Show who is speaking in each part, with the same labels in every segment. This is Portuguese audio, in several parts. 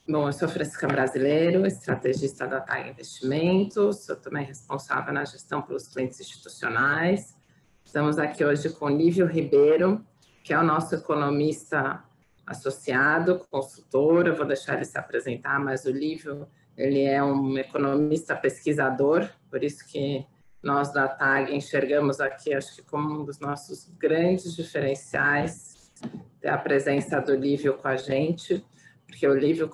Speaker 1: Bom, eu sou Francisca Brasileiro, estrategista da TAG Investimentos, sou também responsável na gestão pelos clientes institucionais. Estamos aqui hoje com o Lívio Ribeiro, que é o nosso economista associado, consultor. Eu vou deixar ele se apresentar, mas o Lívio, ele é um economista pesquisador, por isso que nós da TAG enxergamos aqui, acho que como um dos nossos grandes diferenciais, ter a presença do Lívio com a gente, porque o Lívio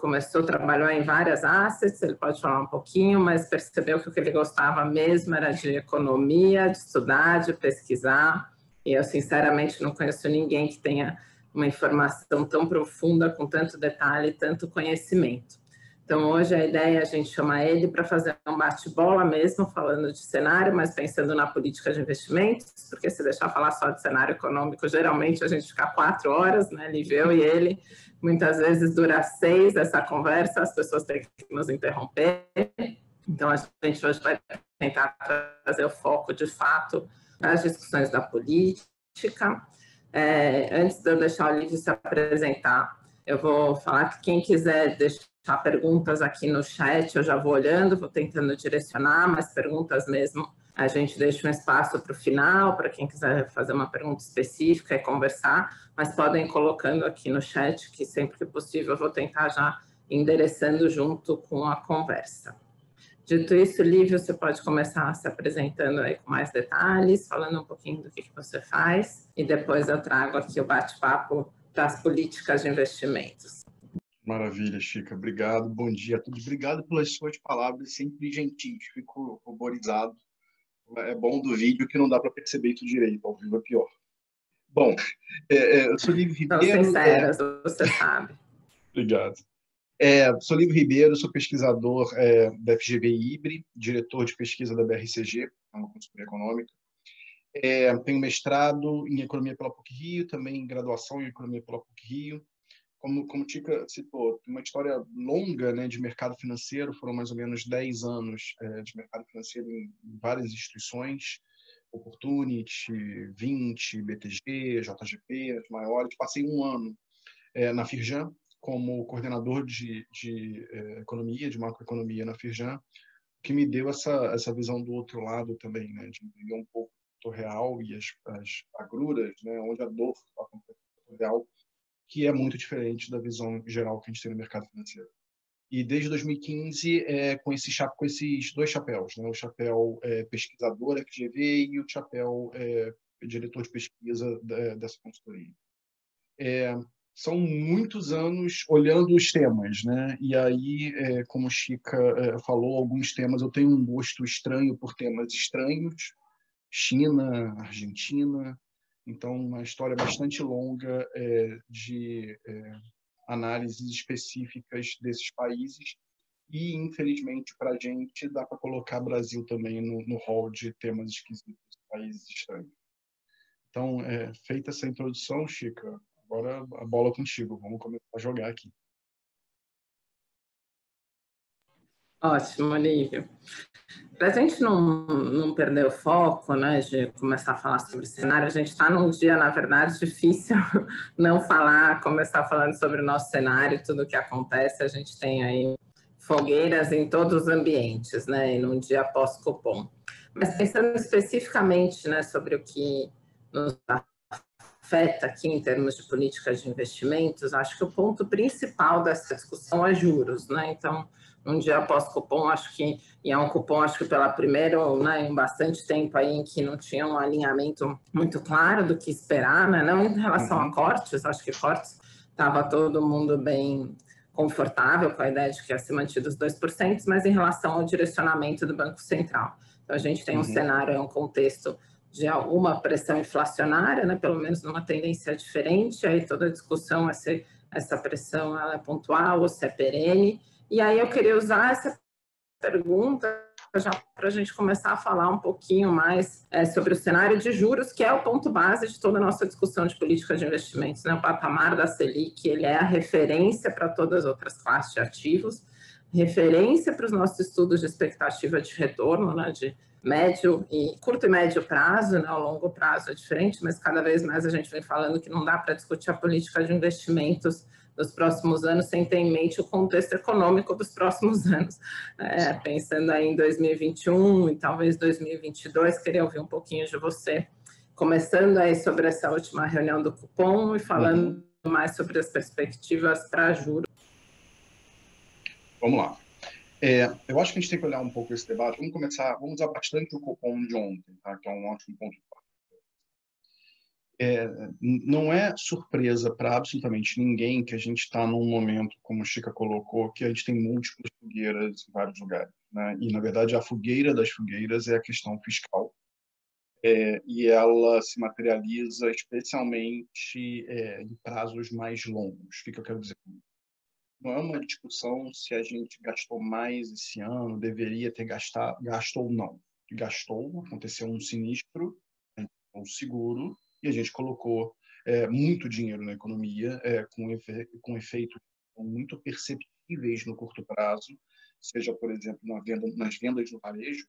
Speaker 1: trabalhou em várias assets, ele pode falar um pouquinho, mas percebeu que o que ele gostava mesmo era de economia, de estudar, de pesquisar, e eu sinceramente não conheço ninguém que tenha uma informação tão profunda, com tanto detalhe, tanto conhecimento. Então, hoje a ideia é a gente chamar ele para fazer um bate-bola mesmo, falando de cenário, mas pensando na política de investimentos, porque se deixar falar só de cenário econômico, geralmente a gente fica 4 horas, né, Lívio e ele, muitas vezes dura 6 essa conversa, as pessoas têm que nos interromper. Então, a gente hoje vai tentar trazer o foco, de fato, das discussões da política. Antes de eu deixar o Lívio se apresentar, eu vou falar que quem quiser deixar perguntas aqui no chat, eu já vou olhando, vou tentando direcionar, mas perguntas mesmo, a gente deixa um espaço para o final, para quem quiser fazer uma pergunta específica e conversar, mas podem ir colocando aqui no chat, que sempre que possível eu vou tentar já endereçando junto com a conversa. Dito isso, Lívio, você pode começar se apresentando aí com mais detalhes, falando um pouquinho do que você faz, e depois eu trago aqui o bate-papo das políticas de investimentos.
Speaker 2: Maravilha, Chica. Obrigado. Bom dia a todos. Obrigado pelas suas palavras, sempre gentis. Fico ruborizado. É bom do vídeo que não dá para perceber isso direito. Ao vivo é pior. Bom, eu sou Lívio Ribeiro.
Speaker 1: São sinceras, você sabe.
Speaker 2: Obrigado. Sou Lívio Ribeiro, sou pesquisador da FGV IBRE, diretor de pesquisa da BRCG, uma consultoria econômica. Tenho mestrado em Economia pela PUC-Rio, também graduação em Economia pela PUC-Rio. Como Chica citou, uma história longa, né, de mercado financeiro, foram mais ou menos 10 anos de mercado financeiro em várias instituições, Opportunity, Vinci, BTG, JGP, as maiores. Passei um ano na Firjan, como coordenador de economia, de macroeconomia na Firjan, que me deu essa visão do outro lado também, né, de entender um pouco do real e as agruras, né, onde a dor acontece no real, que é muito diferente da visão geral que a gente tem no mercado financeiro. E desde 2015, com esses 2 chapéus, né? O chapéu pesquisador FGV e o chapéu diretor de pesquisa dessa consultoria. São muitos anos olhando os temas, né? E aí, como Chica falou, alguns temas eu tenho um gosto estranho por temas estranhos, China, Argentina. Então, uma história bastante longa de análises específicas desses países e, infelizmente, para a gente, dá para colocar Brasil também no hall de temas esquisitos, países estranhos. Então, feita essa introdução, Chica, agora a bola é contigo. Vamos começar a jogar aqui.
Speaker 1: Ótimo, Lívio. Para a gente não perder o foco, né, de começar a falar sobre o cenário, a gente está num dia, na verdade, difícil não começar falando sobre o nosso cenário, tudo o que acontece. A gente tem aí fogueiras em todos os ambientes, né, e num dia pós-Copom. Mas pensando especificamente, né, sobre o que nos afeta aqui em termos de políticas de investimentos, acho que o ponto principal dessa discussão é juros, né? Então, um dia após cupom, e é um cupom, acho que pela primeira, né, em bastante tempo aí em que não tinha um alinhamento muito claro do que esperar, né? Não em relação a cortes, acho que cortes estava todo mundo bem confortável com a ideia de que ia ser mantido os 2%, mas em relação ao direcionamento do Banco Central. Então, a gente tem um cenário, um contexto de alguma pressão inflacionária, né, pelo menos numa tendência diferente, aí toda a discussão é se essa pressão ela é pontual ou se é perene. E aí eu queria usar essa pergunta já para a gente começar a falar um pouquinho mais sobre o cenário de juros, que é o ponto base de toda a nossa discussão de política de investimentos, né? O patamar da Selic, ele é a referência para todas as outras classes de ativos, referência para os nossos estudos de expectativa de retorno, né, de curto e médio prazo, né, ao longo prazo é diferente, mas cada vez mais a gente vem falando que não dá para discutir a política de investimentos nos próximos anos, sem ter em mente o contexto econômico dos próximos anos. Pensando aí em 2021 e talvez 2022, queria ouvir um pouquinho de você, começando aí sobre essa última reunião do cupom e falando mais sobre as perspectivas para juros.
Speaker 2: Vamos lá. Eu acho que a gente tem que olhar um pouco esse debate. Vamos usar bastante o cupom de ontem, tá? Que é um ótimo ponto. Não é surpresa para absolutamente ninguém que a gente está num momento, como o Chica colocou, que a gente tem múltiplas fogueiras em vários lugares, né? E, na verdade, a fogueira das fogueiras é a questão fiscal. E ela se materializa especialmente em prazos mais longos. O que eu quero dizer? Não é uma discussão se a gente gastou mais esse ano, deveria ter gasto ou não. Gastou, aconteceu um sinistro, um seguro, e a gente colocou muito dinheiro na economia, com efeitos muito perceptíveis no curto prazo, seja, por exemplo, nas vendas no varejo,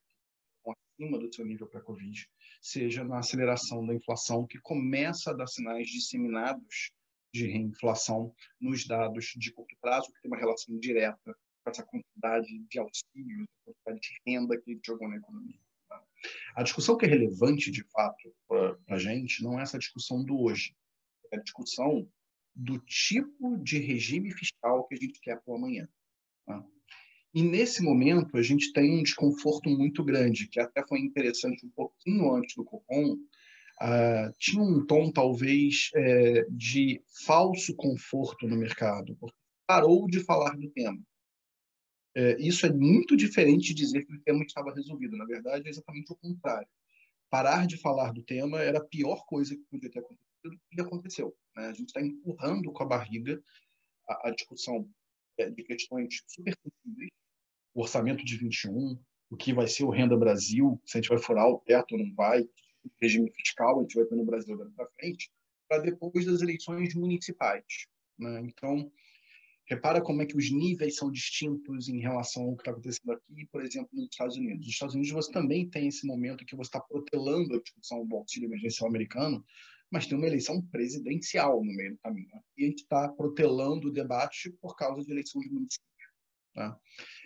Speaker 2: acima do seu nível pré-Covid, seja na aceleração da inflação, que começa a dar sinais disseminados de reinflação nos dados de curto prazo, que tem uma relação direta com essa quantidade de auxílios, quantidade de renda que a gente jogou na economia. Tá? A discussão que é relevante, de fato, para a gente, não é essa discussão do hoje, é a discussão do tipo de regime fiscal que a gente quer para o amanhã. Tá? E, nesse momento, a gente tem um desconforto muito grande, que até foi interessante um pouquinho antes do Copom, tinha um tom, talvez, de falso conforto no mercado, porque parou de falar do tema. Isso é muito diferente de dizer que o tema estava resolvido. Na verdade, é exatamente o contrário. Parar de falar do tema era a pior coisa que podia ter acontecido e aconteceu. Né? A gente está empurrando com a barriga a discussão de questões super sensíveis, o orçamento de 21, o que vai ser o Renda Brasil, se a gente vai furar o teto ou não vai, regime fiscal a gente vai ter no Brasil daqui para frente, para depois das eleições municipais. Né? Então, repara como é que os níveis são distintos em relação ao que está acontecendo aqui, por exemplo, nos Estados Unidos. Nos Estados Unidos você também tem esse momento que você está protelando a discussão do auxílio emergencial americano, mas tem uma eleição presidencial no meio do caminho. Né? E a gente está protelando o debate por causa de eleições de município. Tá?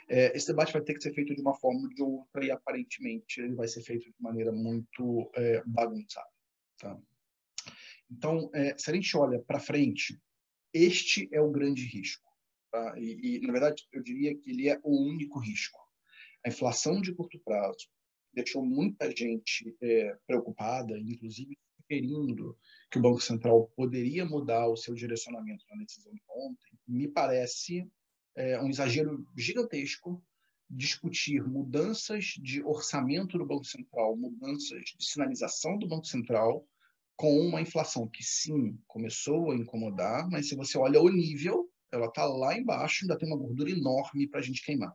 Speaker 2: Esse debate vai ter que ser feito de uma forma ou de outra e, aparentemente, ele vai ser feito de maneira muito bagunçada. Tá? Então, se a gente olha para frente, este é o grande risco. Tá? E, na verdade, eu diria que ele é o único risco. A inflação de curto prazo deixou muita gente preocupada, inclusive sugerindo que o Banco Central poderia mudar o seu direcionamento na decisão de ontem. Me parece um exagero gigantesco discutir mudanças de orçamento do Banco Central, mudanças de sinalização do Banco Central, com uma inflação que, sim, começou a incomodar, mas se você olha o nível, ela está lá embaixo, ainda tem uma gordura enorme para a gente queimar.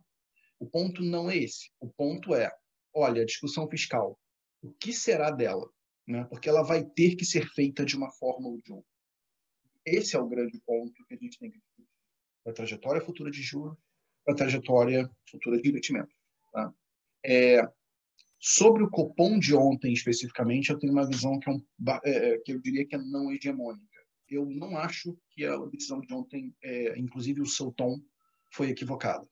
Speaker 2: O ponto não é esse. O ponto é, olha, a discussão fiscal, o que será dela? Né? Porque ela vai ter que ser feita de uma forma ou de outra. Esse é o grande ponto que a gente tem que discutir. Para a trajetória futura de juros, para a trajetória futura de investimento. Tá? Sobre o Copom de ontem, especificamente, eu tenho uma visão que eu diria que é não hegemônica. Eu não acho que a decisão de ontem, inclusive o seu tom, foi equivocada.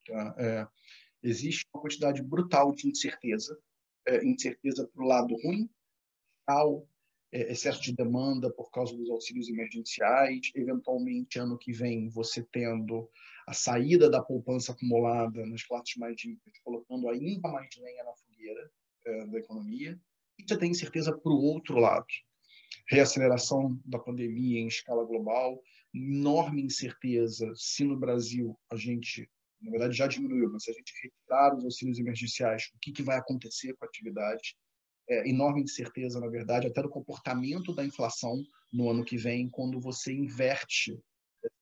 Speaker 2: Tá? Existe uma quantidade brutal de incerteza, incerteza para o lado ruim, excesso de demanda por causa dos auxílios emergenciais, eventualmente, ano que vem, você tendo a saída da poupança acumulada nas classes mais ricas, colocando ainda mais lenha na fogueira da economia, e você tem incerteza para o outro lado. Reaceleração da pandemia em escala global, enorme incerteza se no Brasil a gente, na verdade já diminuiu, mas se a gente retirar os auxílios emergenciais, o que vai acontecer com a atividade? Enorme incerteza, na verdade, até do comportamento da inflação no ano que vem, quando você inverte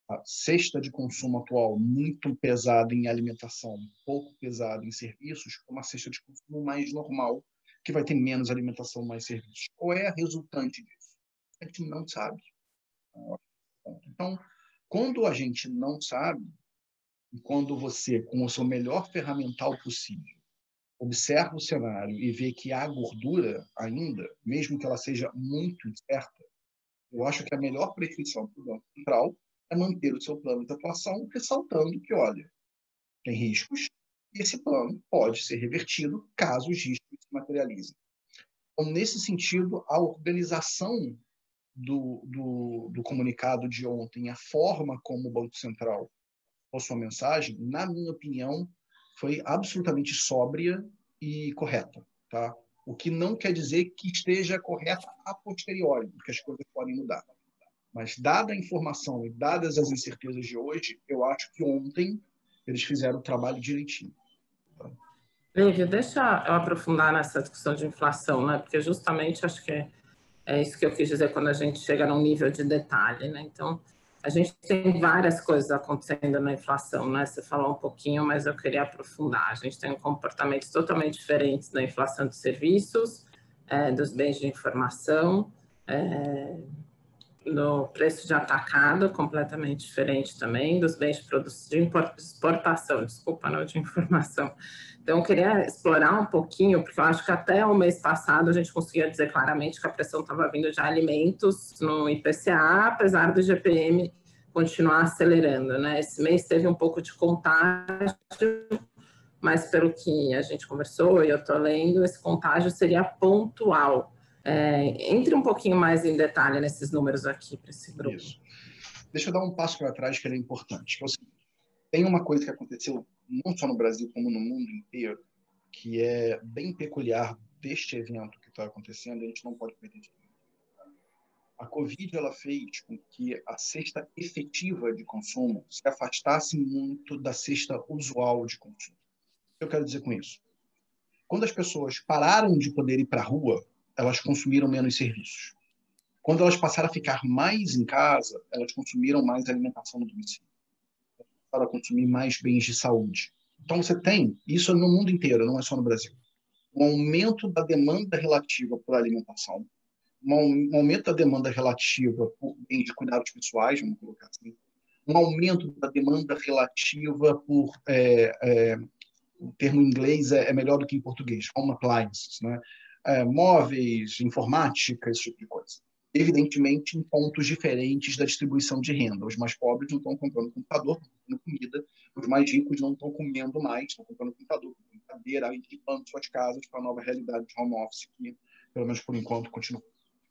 Speaker 2: a cesta de consumo atual muito pesada em alimentação, pouco pesada em serviços, para uma cesta de consumo mais normal, que vai ter menos alimentação, mais serviços. Qual é a resultante disso? A gente não sabe. Então, quando a gente não sabe, e quando você, com o seu melhor ferramental possível, observa o cenário e vê que há gordura ainda, mesmo que ela seja muito incerta, eu acho que a melhor prescrição para o Banco Central é manter o seu plano de atuação, ressaltando que, olha, tem riscos e esse plano pode ser revertido caso os riscos se materializem. Então, nesse sentido, a organização do comunicado de ontem, a forma como o Banco Central a sua mensagem, na minha opinião, foi absolutamente sóbria e correta. Tá? O que não quer dizer que esteja correta a posteriori, porque as coisas podem mudar. Mas, dada a informação e dadas as incertezas de hoje, eu acho que ontem eles fizeram o trabalho direitinho. Tá?
Speaker 1: Lívia, deixa eu aprofundar nessa discussão de inflação, né? Porque justamente acho que é isso que eu quis dizer quando a gente chega num nível de detalhe, né? Então, a gente tem várias coisas acontecendo na inflação, né? Você falou um pouquinho, mas eu queria aprofundar. A gente tem comportamentos totalmente diferentes na inflação de serviços, dos bens de informação, no preço de atacado, completamente diferente também, dos bens de exportação, desculpa, não de informação. Então, eu queria explorar um pouquinho, porque eu acho que até o mês passado a gente conseguia dizer claramente que a pressão estava vindo de alimentos no IPCA, apesar do IGPM continuar acelerando, né? Esse mês teve um pouco de contágio, mas pelo que a gente conversou e eu estou lendo, esse contágio seria pontual. Entre um pouquinho mais em detalhe nesses números aqui para esse grupo.
Speaker 2: Isso. Deixa eu dar um passo para trás que ele é importante. Que é o seguinte, tem uma coisa que aconteceu não só no Brasil como no mundo inteiro, que é bem peculiar deste evento que está acontecendo, a gente não pode perder de vista. A Covid ela fez com que a cesta efetiva de consumo se afastasse muito da cesta usual de consumo. O que eu quero dizer com isso? Quando as pessoas pararam de poder ir para a rua, elas consumiram menos serviços. Quando elas passaram a ficar mais em casa, elas consumiram mais alimentação no domicílio. Passaram a consumir mais bens de saúde. Então você tem, isso no mundo inteiro, não é só no Brasil, um aumento da demanda relativa por alimentação, um aumento da demanda relativa por bens de cuidados pessoais, vamos colocar assim, um aumento da demanda relativa por, o termo em inglês é melhor do que em português, home appliances, né? Móveis, informática, esse tipo de coisa. Evidentemente, em pontos diferentes da distribuição de renda. Os mais pobres não estão comprando computador, estão comprando comida. Os mais ricos não estão comendo mais, estão comprando computador, comprando cadeira, equipando suas casas para a nova realidade de home office, que, pelo menos por enquanto, continua.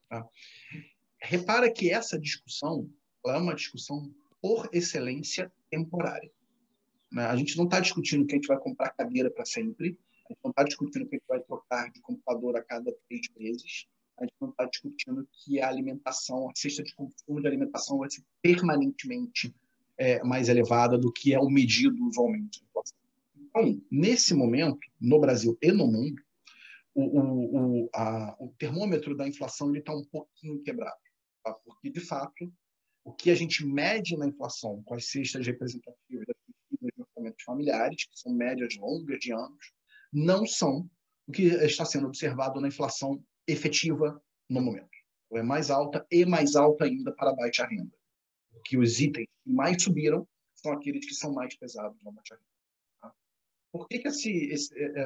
Speaker 2: Tá? Repara que essa discussão é uma discussão, por excelência, temporária. Né? A gente não está discutindo que a gente vai comprar cadeira para sempre, a gente não está discutindo que a gente vai trocar de computador a cada 3 meses, a gente não está discutindo que a alimentação, a cesta de consumo de alimentação vai ser permanentemente mais elevada do que é o medido usualmente. Então, nesse momento, no Brasil e no mundo, o termômetro da inflação está um pouquinho quebrado, tá? Porque, de fato, o que a gente mede na inflação com as cestas representativas das pesquisas de orçamentos familiares, que são médias longas de anos, não são o que está sendo observado na inflação efetiva no momento. Ela é mais alta e mais alta ainda para a baixa renda. Que os itens que mais subiram são aqueles que são mais pesados na baixa renda. Tá? Por que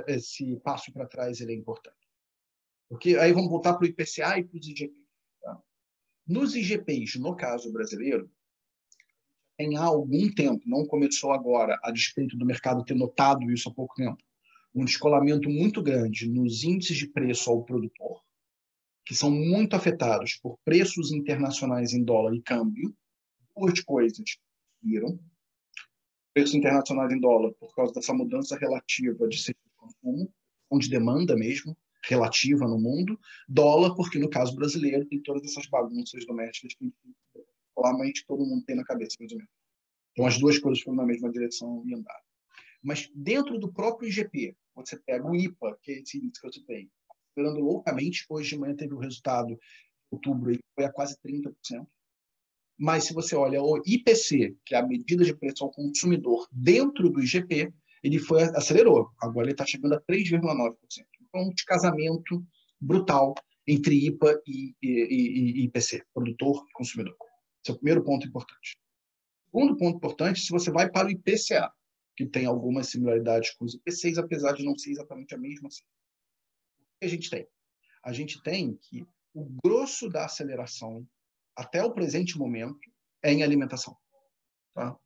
Speaker 2: esse passo para trás ele é importante? Porque aí vamos voltar para o IPCA e para os IGPs. Tá? Nos IGPs, no caso brasileiro, tem há algum tempo, não começou agora, a despeito do mercado ter notado isso há pouco tempo, um descolamento muito grande nos índices de preço ao produtor, que são muito afetados por preços internacionais em dólar e câmbio. Duas coisas viram. Preços internacionais em dólar por causa dessa mudança relativa de cesta de consumo, ou de demanda mesmo, relativa no mundo. Dólar, porque no caso brasileiro tem todas essas bagunças domésticas que claramente todo mundo tem na cabeça, mais ou menos. Então as duas coisas foram na mesma direção e andaram. Mas dentro do próprio IGP, você pega o IPA, que é esse índice que eu citei, esperando loucamente, hoje de manhã teve o resultado de outubro, ele foi a quase 30%. Mas se você olha o IPC, que é a medida de preço ao consumidor dentro do IGP, ele acelerou. Agora ele está chegando a 3,9%. Então, um descasamento brutal entre IPA e IPC, produtor e consumidor. Esse é o primeiro ponto importante. O segundo ponto importante, se você vai para o IPCA, que tem algumas similaridades com os IPCs, apesar de não ser exatamente a mesma. O que a gente tem? A gente tem que o grosso da aceleração, até o presente momento, é em alimentação. tá?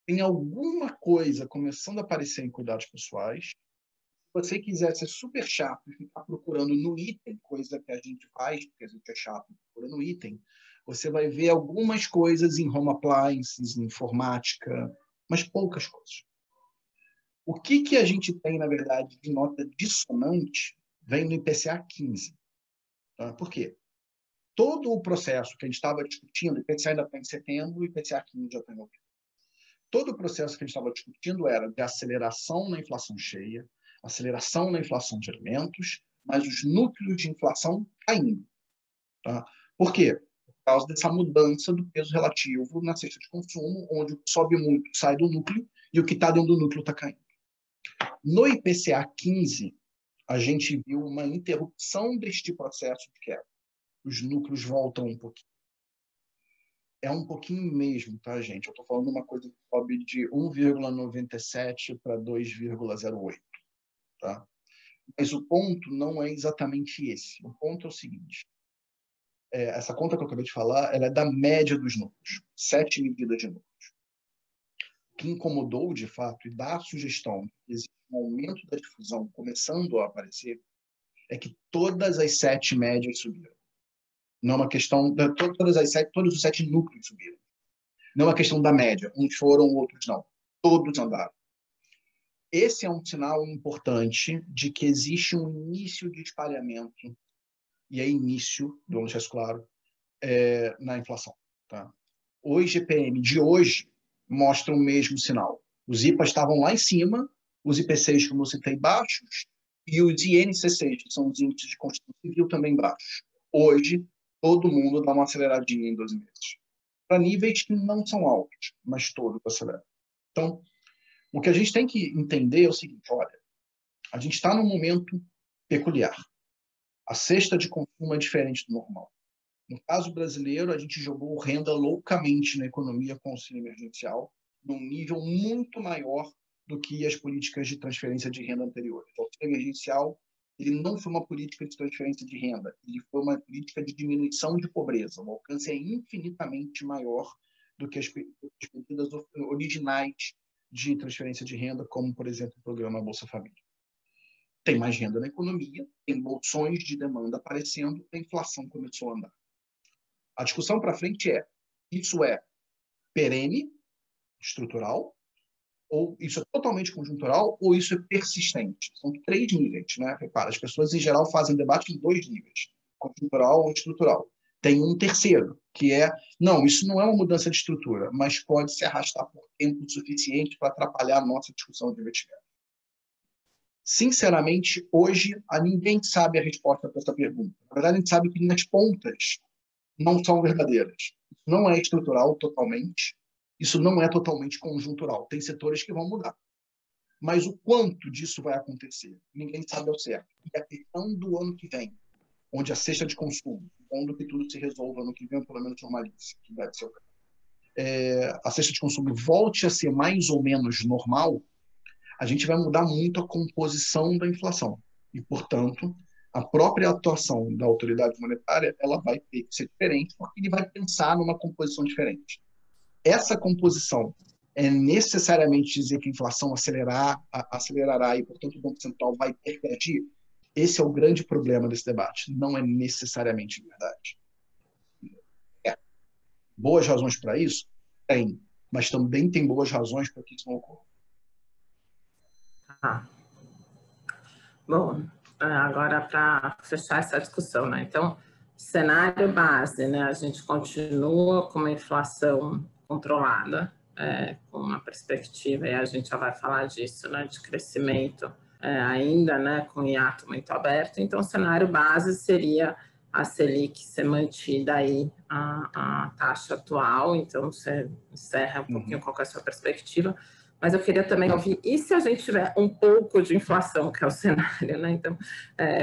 Speaker 2: Tem alguma coisa começando a aparecer em cuidados pessoais. Se você quiser ser super chato e ficar procurando no item, coisa que a gente faz, porque a gente é chato procurando no item, você vai ver algumas coisas em home appliances, em informática, mas poucas coisas. O que a gente tem, na verdade, de nota dissonante vem no IPCA 15. Tá? Por quê? Todo o processo que a gente estava discutindo, o IPCA ainda está em setembro, o IPCA 15 já está em outubro. Todo o processo que a gente estava discutindo era de aceleração na inflação cheia, aceleração na inflação de alimentos, mas os núcleos de inflação caindo. Tá? Por quê? Por causa dessa mudança do peso relativo na cesta de consumo, onde o que sobe muito sai do núcleo e o que está dentro do núcleo está caindo. No IPCA 15, a gente viu uma interrupção deste processo de queda. Os núcleos voltam um pouquinho. É um pouquinho mesmo, tá, gente? Eu estou falando uma coisa que sobe de 1,97 para 2,08, tá? Mas o ponto não é exatamente esse. O ponto é o seguinte. Essa conta que eu acabei de falar, ela é da média dos núcleos. 7 medidas de núcleos. O que incomodou, de fato, e dá a sugestão de que existe um aumento da difusão começando a aparecer, é que todas as 7 médias subiram. Não é uma questão... Todos os 7 núcleos subiram. Não é uma questão da média. Uns foram, outros não. Todos andaram. Esse é um sinal importante de que existe um início de espalhamento, e é início, vamos deixar isso claro, na inflação. Tá? O IGPM de hoje mostra o mesmo sinal. Os IPAs estavam lá em cima, os IPCs, como eu citei, baixos, e os INCCs, que são os índices de construção civil, também baixos. Hoje, todo mundo dá uma aceleradinha em 12 meses. Para níveis que não são altos, mas todos aceleram. Então, o que a gente tem que entender é o seguinte, olha, a gente está num momento peculiar. A cesta de consumo é diferente do normal. No caso brasileiro, a gente jogou renda loucamente na economia com auxílio emergencial, num nível muito maior do que as políticas de transferência de renda anteriores. O auxílio emergencial, ele não foi uma política de transferência de renda, ele foi uma política de diminuição de pobreza. O alcance é infinitamente maior do que as medidas originais de transferência de renda, como, por exemplo, o programa Bolsa Família. Tem mais renda na economia, tem bolsões de demanda aparecendo, a inflação começou a andar. A discussão para frente isso é perene, estrutural, ou isso é totalmente conjuntural, ou isso é persistente. São 3 níveis, né? Repara, as pessoas em geral fazem debate em 2 níveis, conjuntural ou estrutural. Tem um terceiro, que não, isso não é uma mudança de estrutura, mas pode se arrastar por tempo suficiente para atrapalhar a nossa discussão de investimento. Sinceramente, hoje, ninguém sabe a resposta para essa pergunta. Na verdade, a gente sabe que nas pontas não são verdadeiras. Isso não é estrutural totalmente, isso não é totalmente conjuntural. Tem setores que vão mudar. Mas o quanto disso vai acontecer, ninguém sabe ao certo. E a questão do ano que vem, onde a cesta de consumo, onde que tudo se resolva no que vem, pelo menos normalize, que deve ser o caso, a cesta de consumo volte a ser mais ou menos normal, a gente vai mudar muito a composição da inflação. E, portanto, a própria atuação da autoridade monetária ela vai ter que ser diferente, porque ele vai pensar numa composição diferente. Essa composição é necessariamente dizer que a inflação acelerará e, portanto, o Banco Central vai ter que agir? Esse é o grande problema desse debate. Não é necessariamente verdade. Boas razões para isso? Tem. Mas também tem boas razões para que isso não ocorra.
Speaker 1: Bom, agora para fechar essa discussão, né? Então, cenário base, né? A gente continua com uma inflação controlada, com uma perspectiva, e a gente já vai falar disso, né? De crescimento ainda, né? Com hiato muito aberto. Então, o cenário base seria a Selic ser mantida aí a taxa atual. Então, você encerra um pouquinho qual é a sua perspectiva. Mas eu queria também ouvir, e se a gente tiver um pouco de inflação, que é o cenário, né? Então,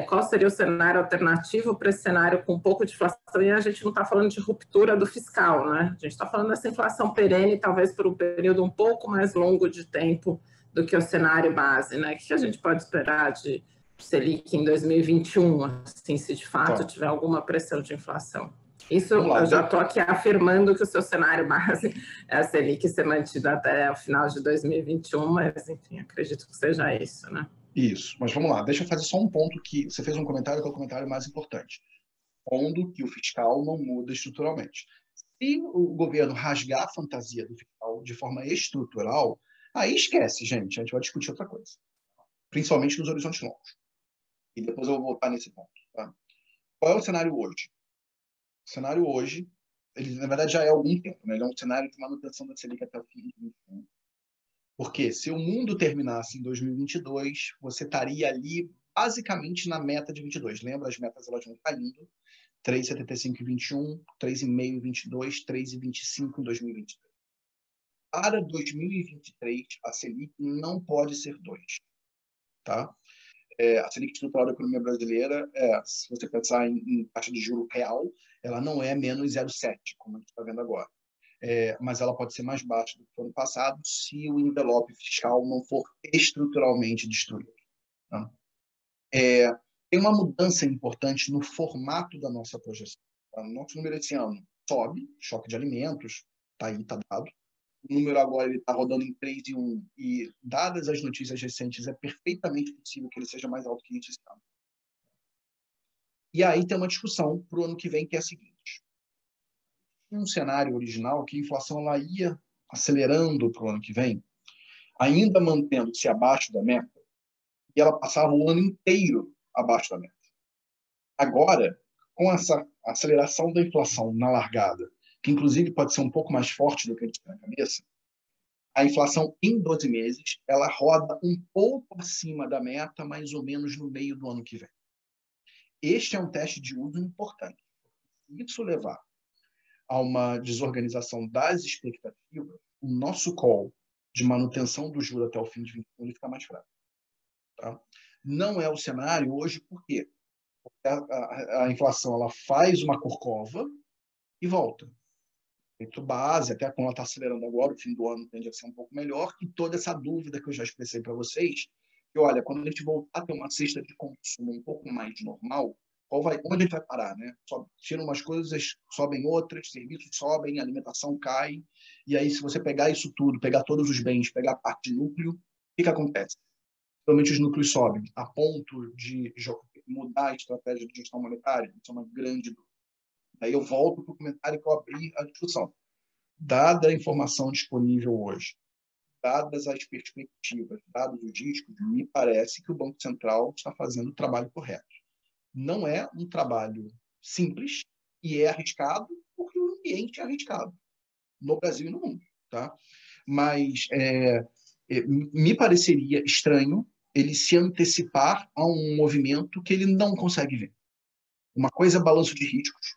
Speaker 1: qual seria o cenário alternativo para esse cenário com um pouco de inflação? E a gente não está falando de ruptura do fiscal, né? A gente está falando dessa inflação perene, talvez por um período um pouco mais longo de tempo do que o cenário base, né? O que a gente pode esperar de Selic em 2021, assim, se de fato tiver alguma pressão de inflação? Isso, eu já estou aqui afirmando que o seu cenário base é a Selic ser mantida até o final de 2021, mas, enfim, acredito que seja isso, né?
Speaker 2: Isso, mas vamos lá, deixa eu fazer só um ponto que você fez um comentário que é o comentário mais importante. Pondo que o fiscal não muda estruturalmente. Se o governo rasgar a fantasia do fiscal de forma estrutural, aí esquece, gente, a gente vai discutir outra coisa. Principalmente nos horizontes longos. E depois eu vou voltar nesse ponto. Tá? Qual é o cenário hoje? O cenário hoje, ele na verdade já é há algum tempo, né? Ele é um cenário de manutenção da Selic até o fim de 2021. Porque se o mundo terminasse em 2022, você estaria ali basicamente na meta de 22. Lembra, as metas elas vão caindo. 3,75 em 21, 3,5 em 22, 3,25 em 2023. Para 2023, a Selic não pode ser 2. Tá? A Selic estrutural da economia brasileira, se você pensar em taxa de juro real, ela não é menos 0,7, como a gente está vendo agora. Mas ela pode ser mais baixa do que o ano passado se o envelope fiscal não for estruturalmente destruído. Tá? Tem uma mudança importante no formato da nossa projeção. Tá? O nosso número esse ano sobe, choque de alimentos, está aí, está dado. O número agora está rodando em 3,1 e, dadas as notícias recentes, é perfeitamente possível que ele seja mais alto que isso esse ano. E aí tem uma discussão para o ano que vem, que é a seguinte. Um cenário original que a inflação ela ia acelerando para o ano que vem, ainda mantendo-se abaixo da meta, e ela passava o ano inteiro abaixo da meta. Agora, com essa aceleração da inflação na largada, que inclusive pode ser um pouco mais forte do que a gente tem na cabeça, a inflação em 12 meses, ela roda um pouco acima da meta, mais ou menos no meio do ano que vem. Este é um teste de uso importante. Se isso levar a uma desorganização das expectativas, o nosso call de manutenção do juro até o fim de 2021 ele fica mais fraco. Tá? Não é o cenário hoje, por quê? Porque a inflação ela faz uma corcova e volta. Efeito base, até quando ela está acelerando agora, o fim do ano tende a ser um pouco melhor, e toda essa dúvida que eu já expressei para vocês, que olha, quando a gente voltar a ter uma cesta de consumo um pouco mais normal, onde a gente vai parar, né? Tiram umas coisas, sobem outras, serviços sobem, alimentação cai, e aí se você pegar isso tudo, pegar todos os bens, pegar a parte de núcleo, o que acontece? Realmente os núcleos sobem, a ponto de mudar a estratégia de gestão monetária, isso é uma grande dúvida. Aí eu volto para o comentário que eu abri a discussão. Dada a informação disponível hoje, dadas as perspectivas, dados os riscos, me parece que o Banco Central está fazendo o trabalho correto. Não é um trabalho simples e é arriscado porque o ambiente é arriscado no Brasil e no mundo. Tá? Mas me pareceria estranho ele se antecipar a um movimento que ele não consegue ver. Uma coisa é balanço de riscos,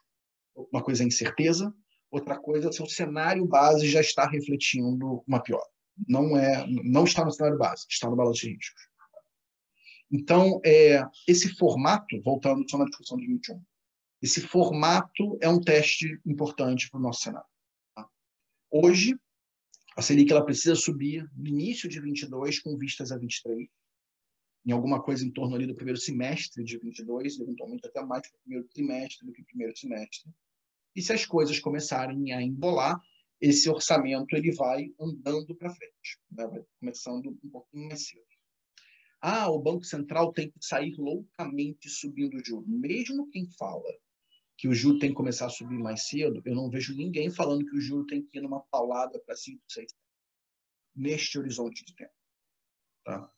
Speaker 2: uma coisa é incerteza, outra coisa é se o cenário base já está refletindo uma piora. Não está no cenário base, está no balanço de riscos. Então, esse formato, voltando só na discussão de 21, esse formato é um teste importante para o nosso cenário. Tá? Hoje, a Selic ela precisa subir no início de 22 com vistas a 23, em alguma coisa em torno ali do primeiro semestre de 22, eventualmente até mais para o primeiro trimestre do que o primeiro semestre. E se as coisas começarem a embolar, esse orçamento ele vai andando para frente, né? Vai começando um pouquinho mais cedo. O Banco Central tem que sair loucamente subindo o juro. Mesmo quem fala que o juro tem que começar a subir mais cedo, eu não vejo ninguém falando que o juro tem que ir numa paulada para 5, 6, neste horizonte de tempo. Tá?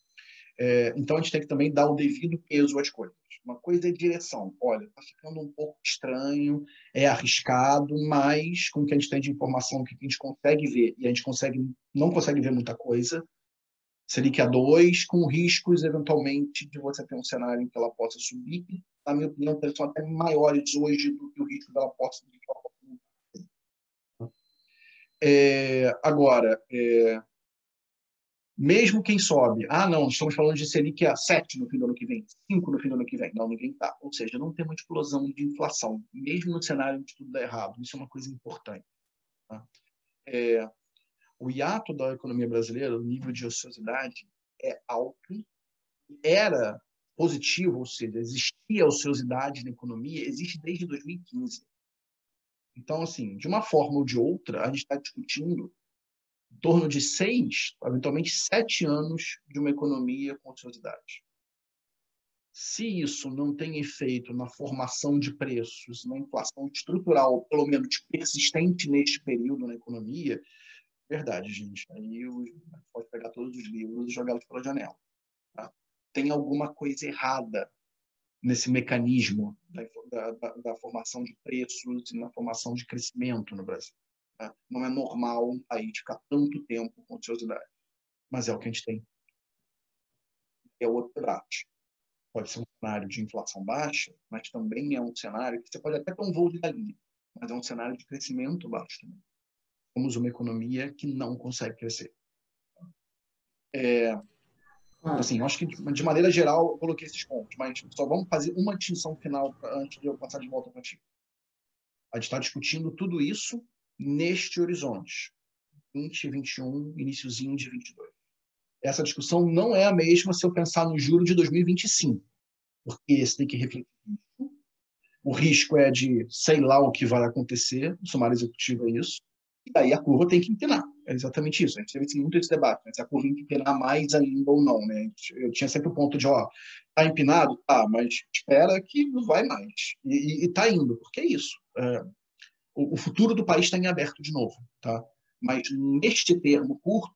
Speaker 2: Então, a gente tem que também dar o devido peso às coisas. Uma coisa é direção. Olha, está ficando um pouco estranho, é arriscado, mas com o que a gente tem de informação, que a gente consegue ver, e a gente não consegue ver muita coisa, Selic a 2, com riscos, eventualmente, de você ter um cenário em que ela possa subir, e, na minha opinião, são até maiores hoje do que o risco dela possa subir. Agora, mesmo quem sobe, não, estamos falando de Selic a 7 no fim do ano que vem, 5 no fim do ano que vem. Não, ninguém está. Ou seja, não tem uma explosão de inflação, mesmo no cenário onde tudo dá errado. Isso é uma coisa importante. Tá? O hiato da economia brasileira, o nível de ociosidade é alto, era positivo, ou seja, existia ociosidade na economia, existe desde 2015. Então, assim, de uma forma ou de outra, a gente está discutindo em torno de 6, eventualmente 7 anos de uma economia com ociosidade. Se isso não tem efeito na formação de preços, na inflação estrutural, pelo menos persistente neste período na economia, verdade, gente. Aí pode pegar todos os livros e jogá-los pela janela. Tá? Tem alguma coisa errada nesse mecanismo da formação de preços e na formação de crescimento no Brasil. Tá? Não é normal um país ficar tanto tempo com ociosidade, mas é o que a gente tem. É o outro debate. Pode ser um cenário de inflação baixa, mas também é um cenário que você pode até ter um voo de galinha, mas é um cenário de crescimento baixo também. Somos uma economia que não consegue crescer. Assim, eu acho que de maneira geral eu coloquei esses pontos, mas só vamos fazer uma distinção final antes de eu passar de volta para ti. A gente está discutindo tudo isso neste horizonte, 2021, iniciozinho de 22. Essa discussão não é a mesma se eu pensar no juro de 2025, porque esse tem que refletir. O risco é de sei lá o que vai acontecer, o sumário executivo é isso, e aí a curva tem que empinar. É exatamente isso. A gente teve muito esse debate, né? Se a curva empinar mais ainda ou não. Né? Eu tinha sempre o ponto de, tá empinado? Tá, mas espera que não vai mais. E tá indo, porque é isso. O futuro do país está em aberto de novo. Tá? Mas neste termo curto,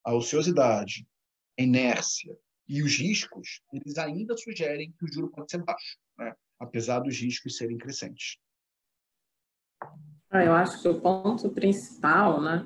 Speaker 2: a ociosidade, a inércia e os riscos, eles ainda sugerem que o juro pode ser baixo, né? Apesar dos riscos serem crescentes.
Speaker 1: Eu acho que o ponto principal, né,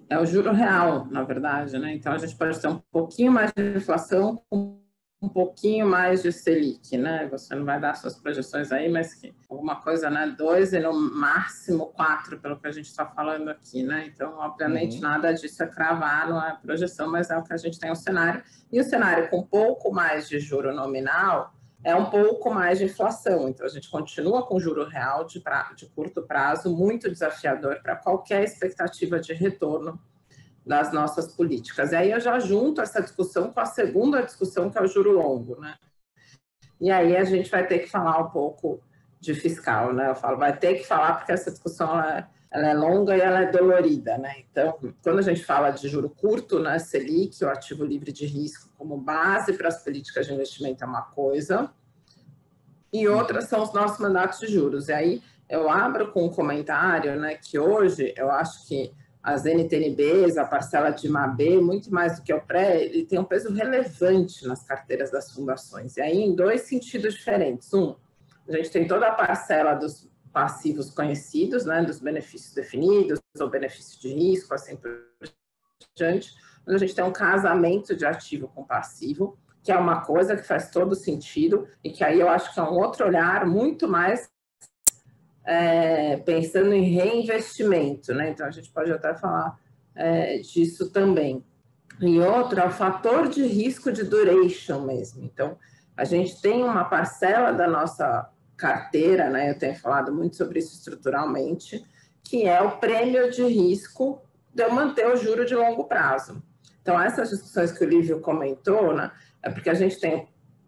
Speaker 1: é o juro real, na verdade, né? Então a gente pode ter um pouquinho mais de inflação com um pouquinho mais de Selic, né? Você não vai dar suas projeções aí, mas que alguma coisa, né, 2 e no máximo 4, pelo que a gente está falando aqui, né? Então, obviamente, nada disso é cravar, não é projeção, mas é o que a gente tem o cenário. E o cenário com um pouco mais de juro nominal é um pouco mais de inflação. Então, a gente continua com juro real de curto prazo, muito desafiador para qualquer expectativa de retorno das nossas políticas. E aí eu já junto essa discussão com a segunda discussão, que é o juro longo, né? E aí a gente vai ter que falar um pouco de fiscal, né? Eu falo, vai ter que falar porque essa discussão ela é longa e ela é dolorida, né? Então, quando a gente fala de juro curto, né, Selic, o ativo livre de risco como base para as políticas de investimento é uma coisa, e outras são os nossos mandatos de juros. E aí eu abro com um comentário, né, que hoje eu acho que as NTNBs, a parcela de MAB, muito mais do que o pré, ele tem um peso relevante nas carteiras das fundações. E aí em dois sentidos diferentes. Um, a gente tem toda a parcela dos passivos conhecidos, né, dos benefícios definidos, ou benefício de risco, assim por diante, mas a gente tem um casamento de ativo com passivo, que é uma coisa que faz todo sentido, e que aí eu acho que é um outro olhar muito mais pensando em reinvestimento, né? Então a gente pode até falar disso também. E outro é o fator de risco de duration mesmo. Então, a gente tem uma parcela da nossa carteira, né? Eu tenho falado muito sobre isso estruturalmente, que é o prêmio de risco de eu manter o juro de longo prazo. Então, essas discussões que o Lívio comentou, né, é porque a gente tem,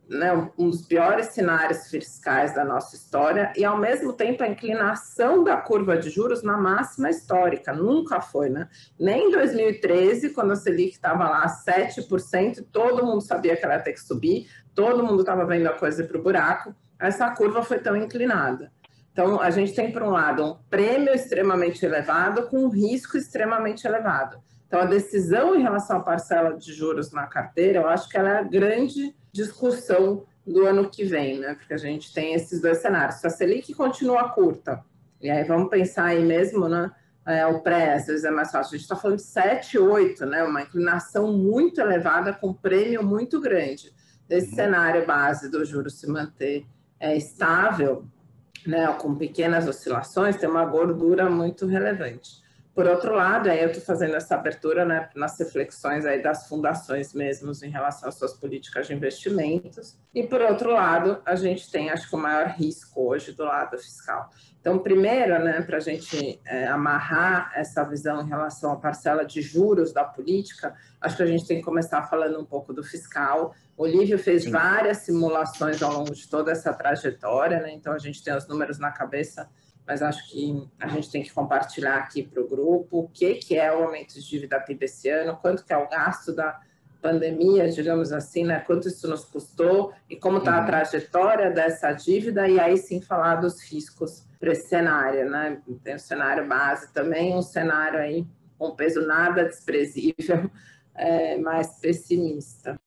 Speaker 1: né, um dos piores cenários fiscais da nossa história e, ao mesmo tempo, a inclinação da curva de juros na máxima histórica. Nunca foi, né? Nem em 2013, quando a Selic estava lá 7%, todo mundo sabia que ela ia ter que subir, todo mundo estava vendo a coisa para o buraco, essa curva foi tão inclinada. Então, a gente tem, por um lado, um prêmio extremamente elevado com um risco extremamente elevado. Então, a decisão em relação à parcela de juros na carteira, eu acho que ela é a grande discussão do ano que vem, né? Porque a gente tem esses dois cenários. Se a Selic continua curta, e aí vamos pensar aí mesmo, né? O pré, às vezes é mais fácil. A gente está falando de 7, 8, né? Uma inclinação muito elevada com prêmio muito grande. Desse cenário base do juro se manter estável, né? Com pequenas oscilações, tem uma gordura muito relevante. Por outro lado, aí eu estou fazendo essa abertura, né, nas reflexões aí das fundações mesmos em relação às suas políticas de investimentos. E, por outro lado, a gente tem, acho que, o maior risco hoje do lado fiscal. Então, primeiro, né, para a gente amarrar essa visão em relação à parcela de juros da política, acho que a gente tem que começar falando um pouco do fiscal. O Lívio fez várias simulações ao longo de toda essa trajetória, né? Então a gente tem os números na cabeça mas acho que a gente tem que compartilhar aqui para o grupo o que é o aumento de dívida PIB esse ano, quanto que é o gasto da pandemia, digamos assim, né? Quanto isso nos custou e como está a trajetória dessa dívida, e aí sim falar dos riscos para esse cenário, né? Tem o cenário base também, um cenário aí com peso nada desprezível, mais pessimista.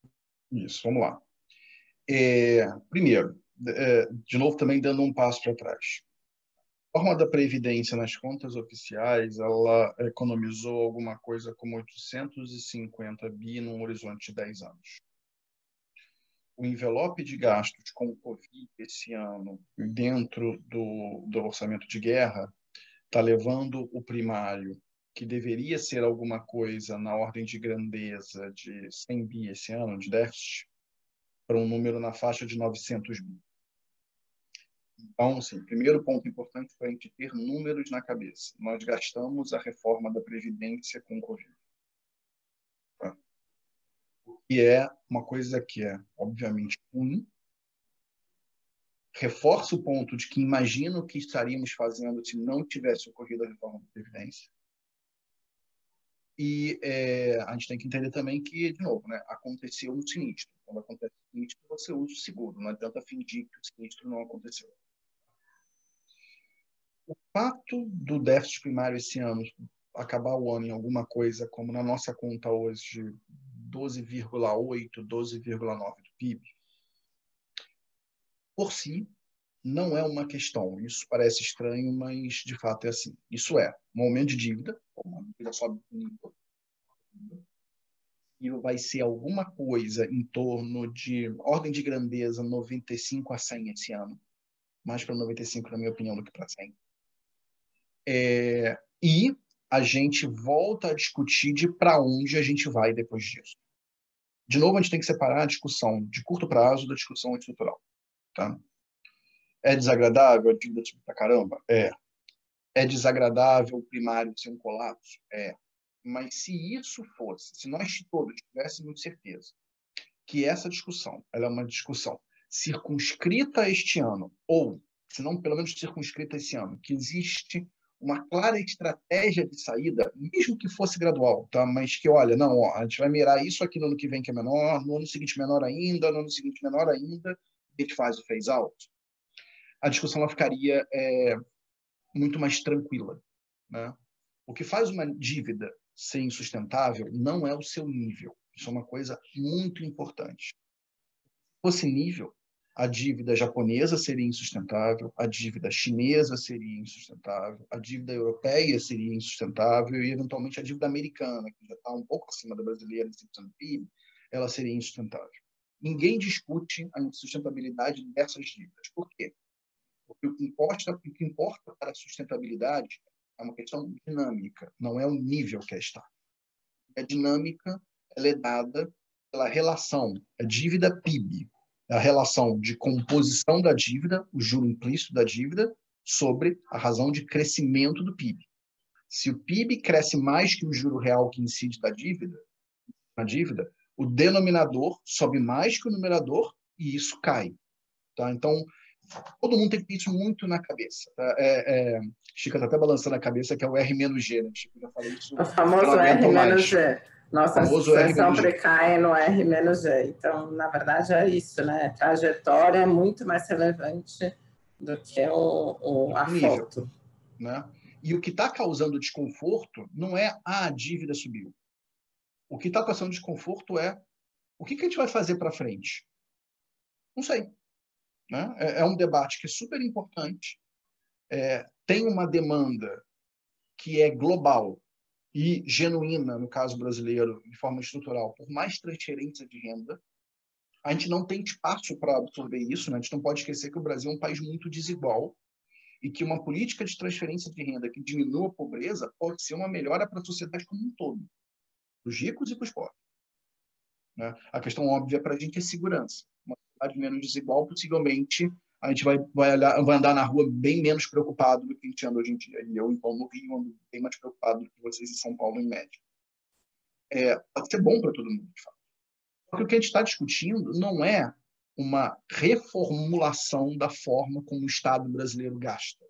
Speaker 2: Isso, vamos lá. Primeiro, de novo também dando um passo para trás. A forma da Previdência nas contas oficiais, ela economizou alguma coisa como 850 bi num horizonte de 10 anos. O envelope de gastos com o Covid esse ano, dentro do orçamento de guerra, está levando o primário, que deveria ser alguma coisa na ordem de grandeza de 100 bi esse ano, de déficit, para um número na faixa de 900 bi. Então, assim, primeiro ponto importante foi a gente ter números na cabeça. Nós gastamos a reforma da Previdência com o Covid. Tá? E é uma coisa que é, obviamente, ruim. Reforça o ponto de que imagino o que estaríamos fazendo se não tivesse ocorrido a reforma da Previdência. E a gente tem que entender também que, de novo, né, aconteceu um sinistro. Quando acontece um sinistro, você usa o seguro. Não adianta fingir que o sinistro não aconteceu. O fato do déficit primário esse ano acabar o ano em alguma coisa, como na nossa conta hoje, 12,8, 12,9 do PIB, por si, não é uma questão. Isso parece estranho, mas de fato é assim. Isso é um aumento de dívida, uma dívida sobe e vai ser alguma coisa em torno de ordem de grandeza 95 a 100 esse ano. Mais para 95, na minha opinião, do que para 100. E a gente volta a discutir de para onde a gente vai depois disso. De novo, a gente tem que separar a discussão de curto prazo da discussão estrutural. Tá? É desagradável a dívida subir para caramba? É desagradável o primário ser um colapso? Mas se isso fosse, se nós todos tivéssemos certeza que essa discussão ela é uma discussão circunscrita a este ano, ou, se não pelo menos circunscrita a esse ano, que existe uma clara estratégia de saída, mesmo que fosse gradual, tá? Mas que, olha, não, a gente vai mirar isso aqui no ano que vem que é menor, no ano seguinte menor ainda, no ano seguinte menor ainda, e a gente faz o phase out, a discussão ela ficaria muito mais tranquila, né? O que faz uma dívida ser insustentável não é o seu nível. Isso é uma coisa muito importante. Se fosse nível, a dívida japonesa seria insustentável, a dívida chinesa seria insustentável, a dívida europeia seria insustentável e, eventualmente, a dívida americana, que já está um pouco acima da brasileira, do PIB, ela seria insustentável. Ninguém discute a insustentabilidade dessas dívidas. Por quê? Porque o que importa para a sustentabilidade é uma questão dinâmica, não é o nível que está. A dinâmica ela é dada pela relação, a dívida PIB, a relação de composição da dívida, o juro implícito da dívida, sobre a razão de crescimento do PIB. Se o PIB cresce mais que o juro real que incide na dívida, o denominador sobe mais que o numerador e isso cai. Tá? Então, todo mundo tem que ter isso muito na cabeça. Tá? Chica está até balançando a cabeça, que é o R-G. Né? Chica já falou isso.
Speaker 1: O famoso R-G. Nossa sessão precai no R-G. Então, na verdade, é isso, né? A trajetória é muito mais relevante do que a foto.
Speaker 2: Né? E o que está causando desconforto não é a dívida subiu. O que está causando desconforto é o que a gente vai fazer para frente? Não sei. Né? É um debate que é super importante. Tem uma demanda que é global e genuína, no caso brasileiro, de forma estrutural, por mais transferência de renda. A gente não tem espaço para absorver isso, né? A gente não pode esquecer que o Brasil é um país muito desigual e que uma política de transferência de renda que diminua a pobreza pode ser uma melhora para a sociedade como um todo, para os ricos e para os pobres. Né? A questão óbvia para a gente é segurança. Uma sociedade menos desigual, possivelmente, a gente vai andar na rua bem menos preocupado do que a gente anda hoje em dia. E eu, então, no Rio, ando bem mais preocupado do que vocês em São Paulo, em média. Pode ser bom para todo mundo, de fato. Só que o que a gente está discutindo não é uma reformulação da forma como o Estado brasileiro gasta.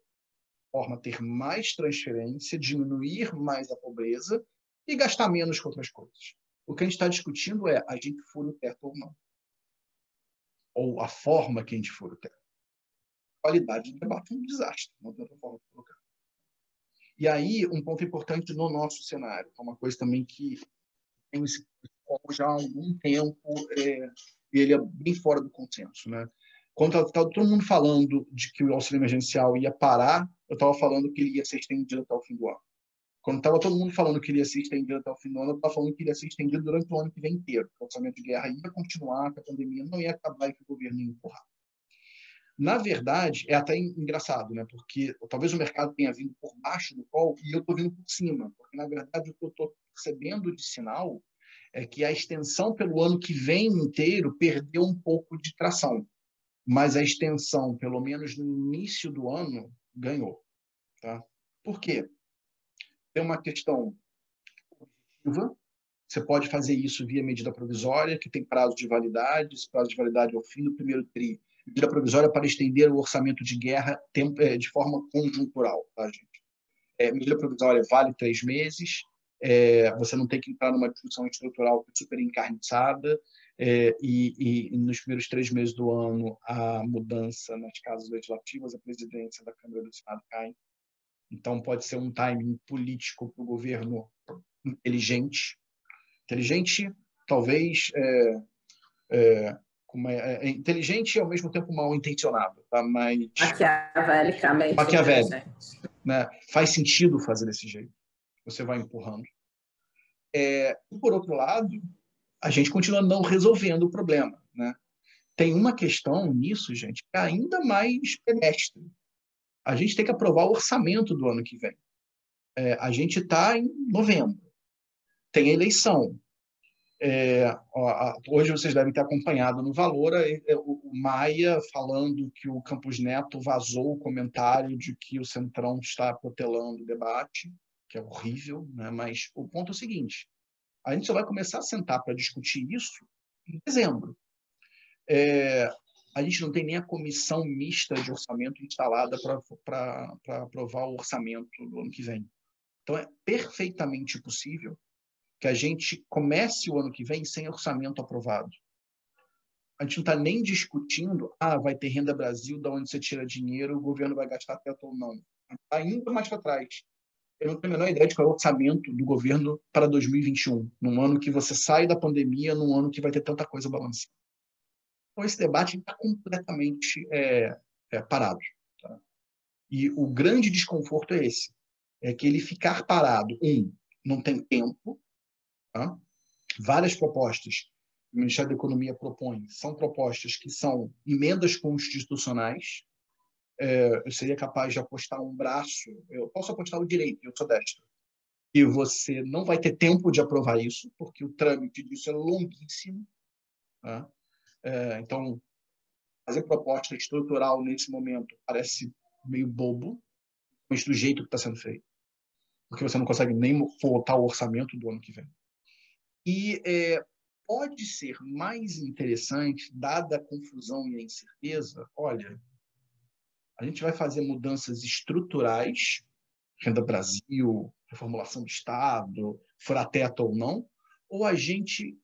Speaker 2: forma a ter mais transferência, diminuir mais a pobreza e gastar menos com outras coisas. O que a gente está discutindo é a gente fura o teto ou não. Ou a forma que a gente fura o teto. A qualidade do debate é um desastre, não tem outra forma de colocar. E aí, um ponto importante no nosso cenário, é uma coisa também que tem esse já há algum tempo, ele é bem fora do consenso, né? Quando estava todo mundo falando de que o auxílio emergencial ia parar, eu estava falando que ele ia ser estendido até o fim do ano. Quando estava todo mundo falando que ele ia ser estendido até o fim do ano, eu estava falando que ele ia ser estendido durante o ano que vem inteiro. O orçamento de guerra ia continuar, que a pandemia não ia acabar e que o governo ia empurrar. Na verdade, é até engraçado, né? Porque talvez o mercado tenha vindo por baixo do call e eu estou vindo por cima. Porque, na verdade, o que eu estou percebendo de sinal é que a extensão pelo ano que vem inteiro perdeu um pouco de tração. Mas a extensão, pelo menos no início do ano, ganhou. Tá? Por quê? Tem uma questão objetiva. Você pode fazer isso via medida provisória, que tem prazo de validade. Esse prazo de validade é o fim do primeiro tri. Medida provisória para estender o orçamento de guerra de forma conjuntural. Tá, gente? Medida provisória vale 3 meses. Você não tem que entrar numa discussão estrutural super encarniçada. E nos primeiros 3 meses do ano, a mudança nas casas legislativas, a presidência da Câmara e do Senado cai. Então, pode ser um timing político para o governo inteligente. Inteligente, talvez, inteligente e, ao mesmo tempo, mal intencionado. Tá? Mas
Speaker 1: maquiavelicamente
Speaker 2: inteligente. Né? Faz sentido fazer desse jeito. Você vai empurrando. E, por outro lado, a gente continua não resolvendo o problema. Né? Tem uma questão nisso, gente, que é ainda mais pedestre. A gente tem que aprovar o orçamento do ano que vem. A gente está em novembro. Tem eleição. Hoje vocês devem ter acompanhado no Valor o Maia falando que o Campos Neto vazou o comentário de que o Centrão está protelando o debate, que é horrível, né? Mas o ponto é o seguinte, a gente só vai começar a sentar para discutir isso em dezembro. A gente não tem nem a comissão mista de orçamento instalada para aprovar o orçamento do ano que vem. Então, é perfeitamente possível que a gente comece o ano que vem sem orçamento aprovado. A gente não está nem discutindo, vai ter Renda Brasil, de onde você tira dinheiro, o governo vai gastar teto ou não. Está indo mais para trás. Eu não tenho a menor ideia de qual é o orçamento do governo para 2021, num ano que você sai da pandemia, num ano que vai ter tanta coisa balanceada. Então, esse debate está completamente parado. Tá? E o grande desconforto é esse, é que ele ficar parado, não tem tempo. Tá? Várias propostas que o Ministério da Economia propõe são propostas que são emendas constitucionais. Eu seria capaz de apostar um braço, eu posso apostar o direito, eu sou destro, e você não vai ter tempo de aprovar isso, porque o trâmite disso é longuíssimo. Tá? Então, fazer proposta estrutural nesse momento parece meio bobo, mas do jeito que está sendo feito, porque você não consegue nem votar o orçamento do ano que vem. E pode ser mais interessante, dada a confusão e a incerteza, olha, a gente vai fazer mudanças estruturais, Renda Brasil, reformulação do Estado, furar-teto ou não, ou a gente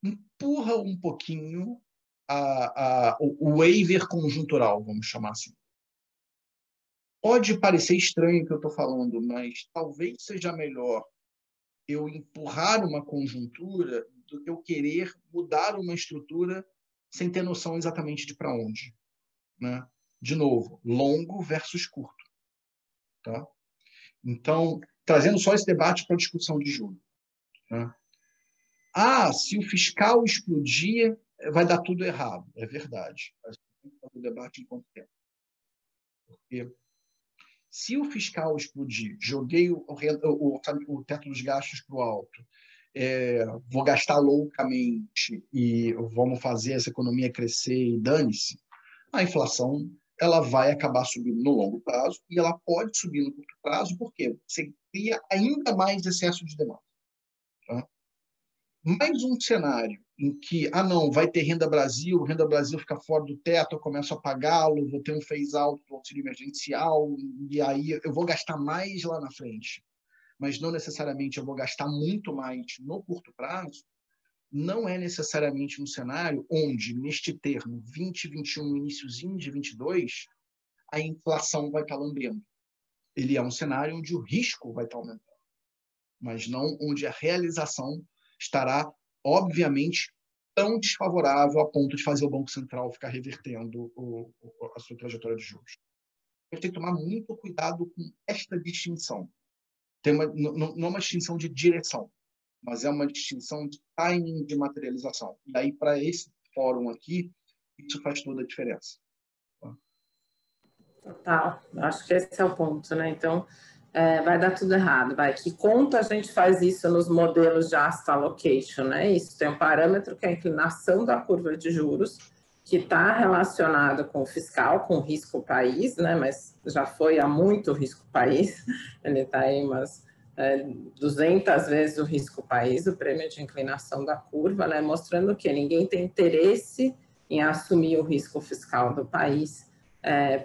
Speaker 2: empurra um pouquinho o waiver conjuntural, vamos chamar assim. Pode parecer estranho o que eu estou falando, mas talvez seja melhor eu empurrar uma conjuntura do que eu querer mudar uma estrutura sem ter noção exatamente de para onde. Né? De novo, longo versus curto. Tá? Então, trazendo só esse debate para a discussão de julho. Né? Se o fiscal explodir, vai dar tudo errado. É verdade. A gente tem que fazer o debate em quanto tempo? Porque se o fiscal explodir, joguei o teto dos gastos para o alto, vou gastar loucamente e vamos fazer essa economia crescer e dane-se, a inflação ela vai acabar subindo no longo prazo e ela pode subir no curto prazo porque você cria ainda mais excesso de demanda. Tá? Mais um cenário em que, não, vai ter Renda Brasil fica fora do teto, eu começo a pagá-lo, vou ter um phase-out do auxílio emergencial, e aí eu vou gastar mais lá na frente, mas não necessariamente eu vou gastar muito mais no curto prazo, não é necessariamente um cenário onde, neste termo, 2021, iniciozinho de 22, a inflação vai estar lambendo. Ele é um cenário onde o risco vai estar aumentando, mas não onde a realização estará, obviamente, tão desfavorável a ponto de fazer o Banco Central ficar revertendo a sua trajetória de juros. A gente tem que tomar muito cuidado com esta distinção. Não é uma distinção de direção, mas é uma distinção de timing de materialização. E aí, para esse fórum aqui, isso faz toda a diferença.
Speaker 1: Total, acho que esse é o ponto, né? Então, vai dar tudo errado, vai. Que conta a gente faz isso nos modelos de asset allocation, né? Isso tem um parâmetro que é a inclinação da curva de juros, que está relacionado com o fiscal, com o risco país, né? Mas já foi há muito risco país, ele está aí umas 200 vezes o risco país, o prêmio de inclinação da curva, né? Mostrando que ninguém tem interesse em assumir o risco fiscal do país,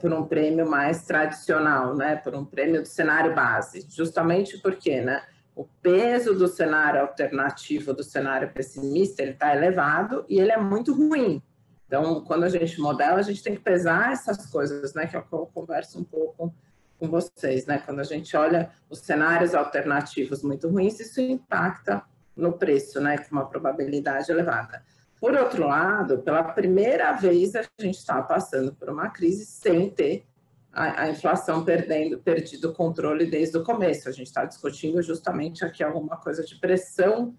Speaker 1: por um prêmio mais tradicional, né, por um prêmio do cenário base, justamente porque, né, o peso do cenário alternativo, do cenário pessimista, ele está elevado e ele é muito ruim. Então, quando a gente modela, a gente tem que pesar essas coisas, né, que é o que eu converso um pouco com vocês, né, quando a gente olha os cenários alternativos muito ruins, isso impacta no preço, né, com uma probabilidade elevada. Por outro lado, pela primeira vez a gente está passando por uma crise sem ter a inflação perdido o controle desde o começo. A gente está discutindo justamente aqui alguma coisa de pressão,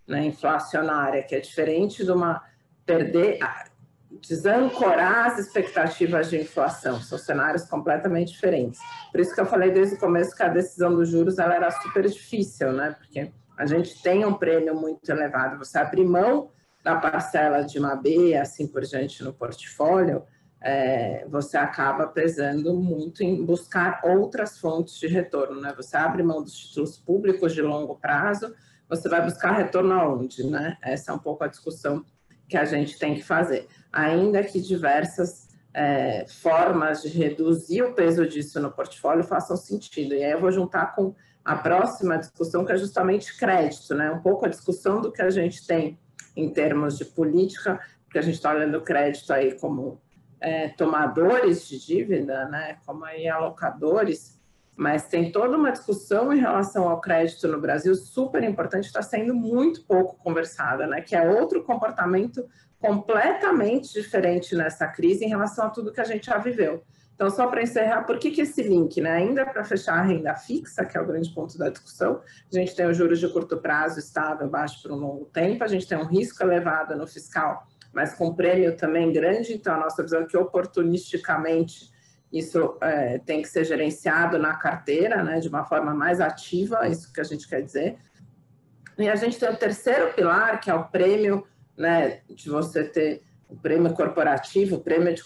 Speaker 1: né, inflacionária, que é diferente de desancorar as expectativas de inflação. São cenários completamente diferentes. Por isso que eu falei desde o começo que a decisão dos juros ela era super difícil, né? Porque a gente tem um prêmio muito elevado. Você abrir mão da parcela de uma B, assim por diante no portfólio, você acaba pesando muito em buscar outras fontes de retorno, né? Você abre mão dos títulos públicos de longo prazo, você vai buscar retorno aonde, né? Essa é um pouco a discussão que a gente tem que fazer. Ainda que diversas formas de reduzir o peso disso no portfólio façam sentido. E aí eu vou juntar com a próxima discussão, que é justamente crédito, né? Um pouco a discussão do que a gente tem em termos de política, porque a gente está olhando o crédito aí como tomadores de dívida, né, como aí alocadores, mas tem toda uma discussão em relação ao crédito no Brasil super importante, está sendo muito pouco conversada, né, que é outro comportamento completamente diferente nessa crise em relação a tudo que a gente já viveu. Então, só para encerrar, por que esse link, né? Ainda para fechar a renda fixa, que é o grande ponto da discussão, a gente tem os juros de curto prazo estável, baixo por um longo tempo, a gente tem um risco elevado no fiscal, mas com prêmio também grande, então a nossa visão é que oportunisticamente isso tem que ser gerenciado na carteira, né, de uma forma mais ativa, isso que a gente quer dizer. E a gente tem o terceiro pilar, que é o prêmio, né, de você ter o prêmio corporativo, o prêmio de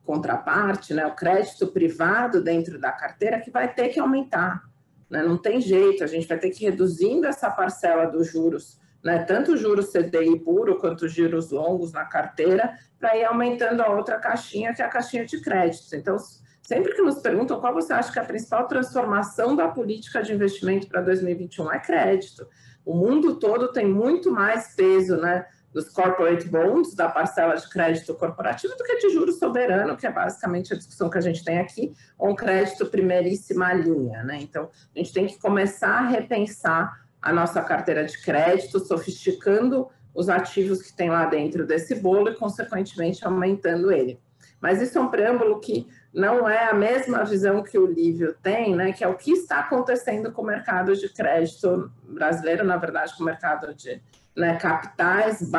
Speaker 1: contraparte, né, o crédito privado dentro da carteira, que vai ter que aumentar, né, não tem jeito, a gente vai ter que ir reduzindo essa parcela dos juros, né, tanto o juros CDI puro quanto os juros longos na carteira, para ir aumentando a outra caixinha, que é a caixinha de créditos. Então, sempre que nos perguntam qual você acha que é a principal transformação da política de investimento para 2021, é crédito. O mundo todo tem muito mais peso, né, dos corporate bonds, da parcela de crédito corporativo, do que de juros soberano, que é basicamente a discussão que a gente tem aqui, ou um crédito primeiríssima linha, né? Então, a gente tem que começar a repensar a nossa carteira de crédito, sofisticando os ativos que tem lá dentro desse bolo e, consequentemente, aumentando ele. Mas isso é um preâmbulo que não é a mesma visão que o Lívio tem, né, que é o que está acontecendo com o mercado de crédito brasileiro, na verdade, com o mercado de capitais /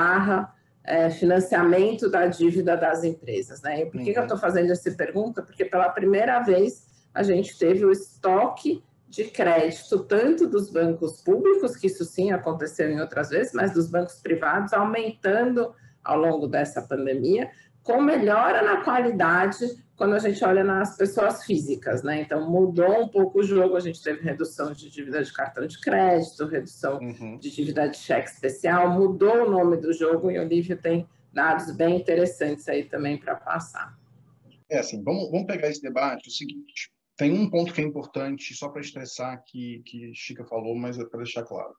Speaker 1: financiamento da dívida das empresas. Né? E por que eu estou fazendo essa pergunta? Porque pela primeira vez a gente teve o estoque de crédito, tanto dos bancos públicos, que isso sim aconteceu em outras vezes, mas dos bancos privados aumentando ao longo dessa pandemia, com melhora na qualidade quando a gente olha nas pessoas físicas, né? Então, mudou um pouco o jogo, a gente teve redução de dívida de cartão de crédito, redução de dívida de cheque especial, mudou o nome do jogo e o Olívio tem dados bem interessantes aí também para passar.
Speaker 2: Assim, vamos pegar esse debate, o seguinte, tem um ponto que é importante, só para estressar que Chica falou, mas é para deixar claro.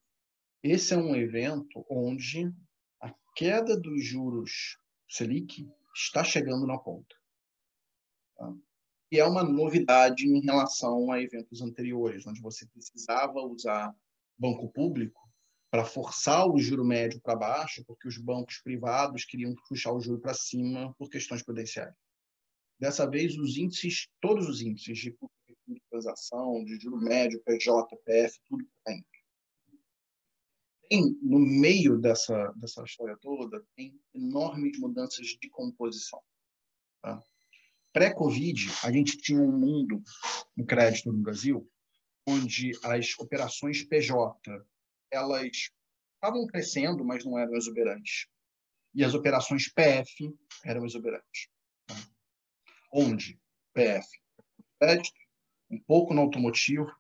Speaker 2: Esse é um evento onde a queda dos juros Selic está chegando na ponta. Tá? E é uma novidade em relação a eventos anteriores, onde você precisava usar banco público para forçar o juro médio para baixo, porque os bancos privados queriam puxar o juro para cima por questões prudenciais. Dessa vez, os índices, todos os índices de transação, de juro médio, PJ, PF, tudo está indo. No meio dessa história toda, tem enormes mudanças de composição. Tá? Pré-Covid, a gente tinha um mundo no crédito no Brasil onde as operações PJ elas estavam crescendo, mas não eram exuberantes. E as operações PF eram exuberantes. Tá? Onde PF, crédito, um pouco no automotivo,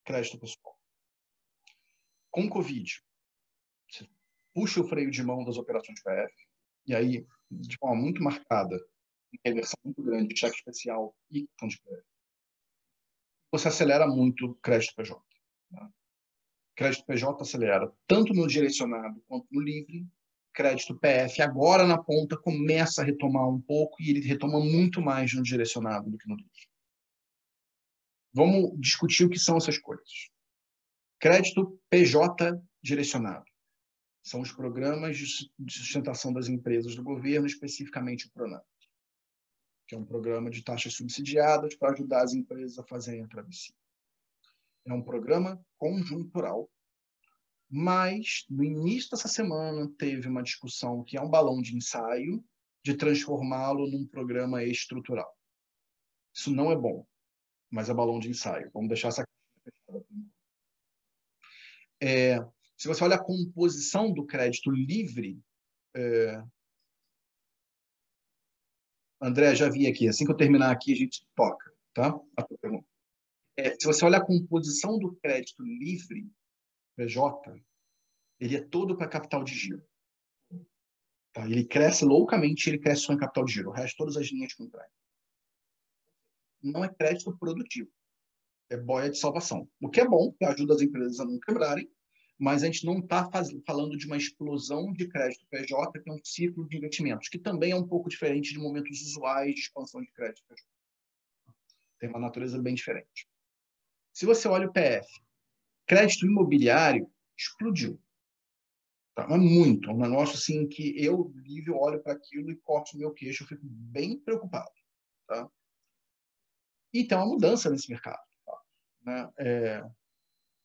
Speaker 2: crédito pessoal. Com Covid, você puxa o freio de mão das operações PF, e aí, de forma muito marcada, reversão muito grande de cheque especial e cartão de crédito, você acelera muito o crédito PJ. Né? Crédito PJ acelera tanto no direcionado quanto no livre. Crédito PF, agora na ponta, começa a retomar um pouco e ele retoma muito mais no direcionado do que no livre. Vamos discutir o que são essas coisas. Crédito PJ direcionado. São os programas de sustentação das empresas do governo, especificamente o PRONAMP, que é um programa de taxas subsidiadas para ajudar as empresas a fazerem a travessia. É um programa conjuntural, mas no início dessa semana teve uma discussão que é um balão de ensaio de transformá-lo num programa estrutural. Isso não é bom, mas é balão de ensaio. Vamos deixar essa fechada. Se você olha a composição do crédito livre, André, já vi aqui. Assim que eu terminar aqui, a gente toca, tá? Se você olha a composição do crédito livre, PJ, ele é todo para capital de giro. Tá? Ele cresce loucamente, ele cresce só em capital de giro. O resto, todas as linhas contraem. Não é crédito produtivo. É boia de salvação. O que é bom, que ajuda as empresas a não quebrarem, mas a gente não está falando de uma explosão de crédito PJ, que é um ciclo de investimentos, que também é um pouco diferente de momentos usuais de expansão de crédito PJ. Tem uma natureza bem diferente. Se você olha o PF, crédito imobiliário explodiu. Tá? Mas muito. É um negócio assim que eu, Lívio, olho para aquilo e corto o meu queixo, eu fico bem preocupado. Tá? E tem uma mudança nesse mercado. Tá? Né?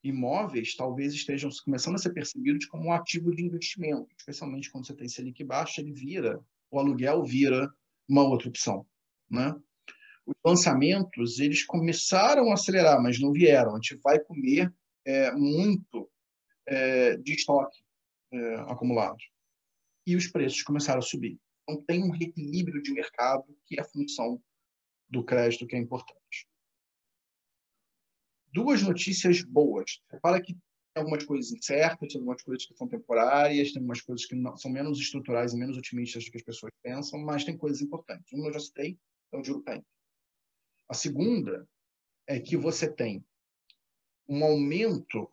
Speaker 2: Imóveis talvez estejam começando a ser percebidos como um ativo de investimento, especialmente quando você tem Selic baixo, o aluguel vira uma outra opção. Né? Os lançamentos, eles começaram a acelerar, mas não vieram. A gente vai comer muito de estoque acumulado. E os preços começaram a subir. Então, tem um reequilíbrio de mercado que é a função do crédito que é importante. Duas notícias boas. Repara que tem algumas coisas incertas, tem algumas coisas que são temporárias, tem algumas coisas que são menos estruturais e menos otimistas do que as pessoas pensam, mas tem coisas importantes. Uma eu já citei, é o juro PEN. A segunda é que você tem um aumento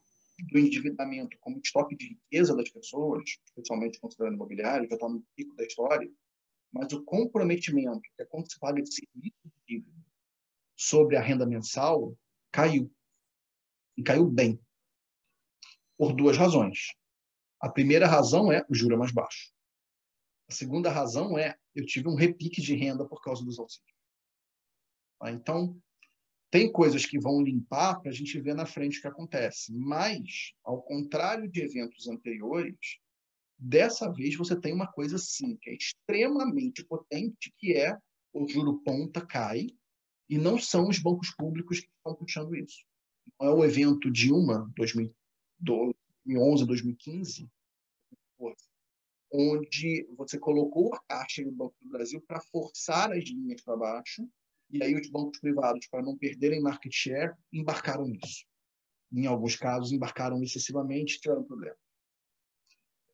Speaker 2: do endividamento como estoque de riqueza das pessoas, especialmente considerando imobiliário, já está no pico da história, mas o comprometimento, que é quando se paga de serviço de dívida sobre a renda mensal, caiu. E caiu bem. Por duas razões. A primeira razão é o juro é mais baixo. A segunda razão é eu tive um repique de renda por causa dos auxílios. Então, tem coisas que vão limpar para a gente ver na frente o que acontece. Mas, ao contrário de eventos anteriores, dessa vez você tem uma coisa sim, que é extremamente potente, que é o juro ponta cai, e não são os bancos públicos que estão puxando isso. Não é o evento Dilma, 2011, 2015, onde você colocou a caixa no Banco do Brasil para forçar as linhas para baixo, e aí os bancos privados, para não perderem market share, embarcaram nisso. Em alguns casos, embarcaram excessivamente e tiveram problema.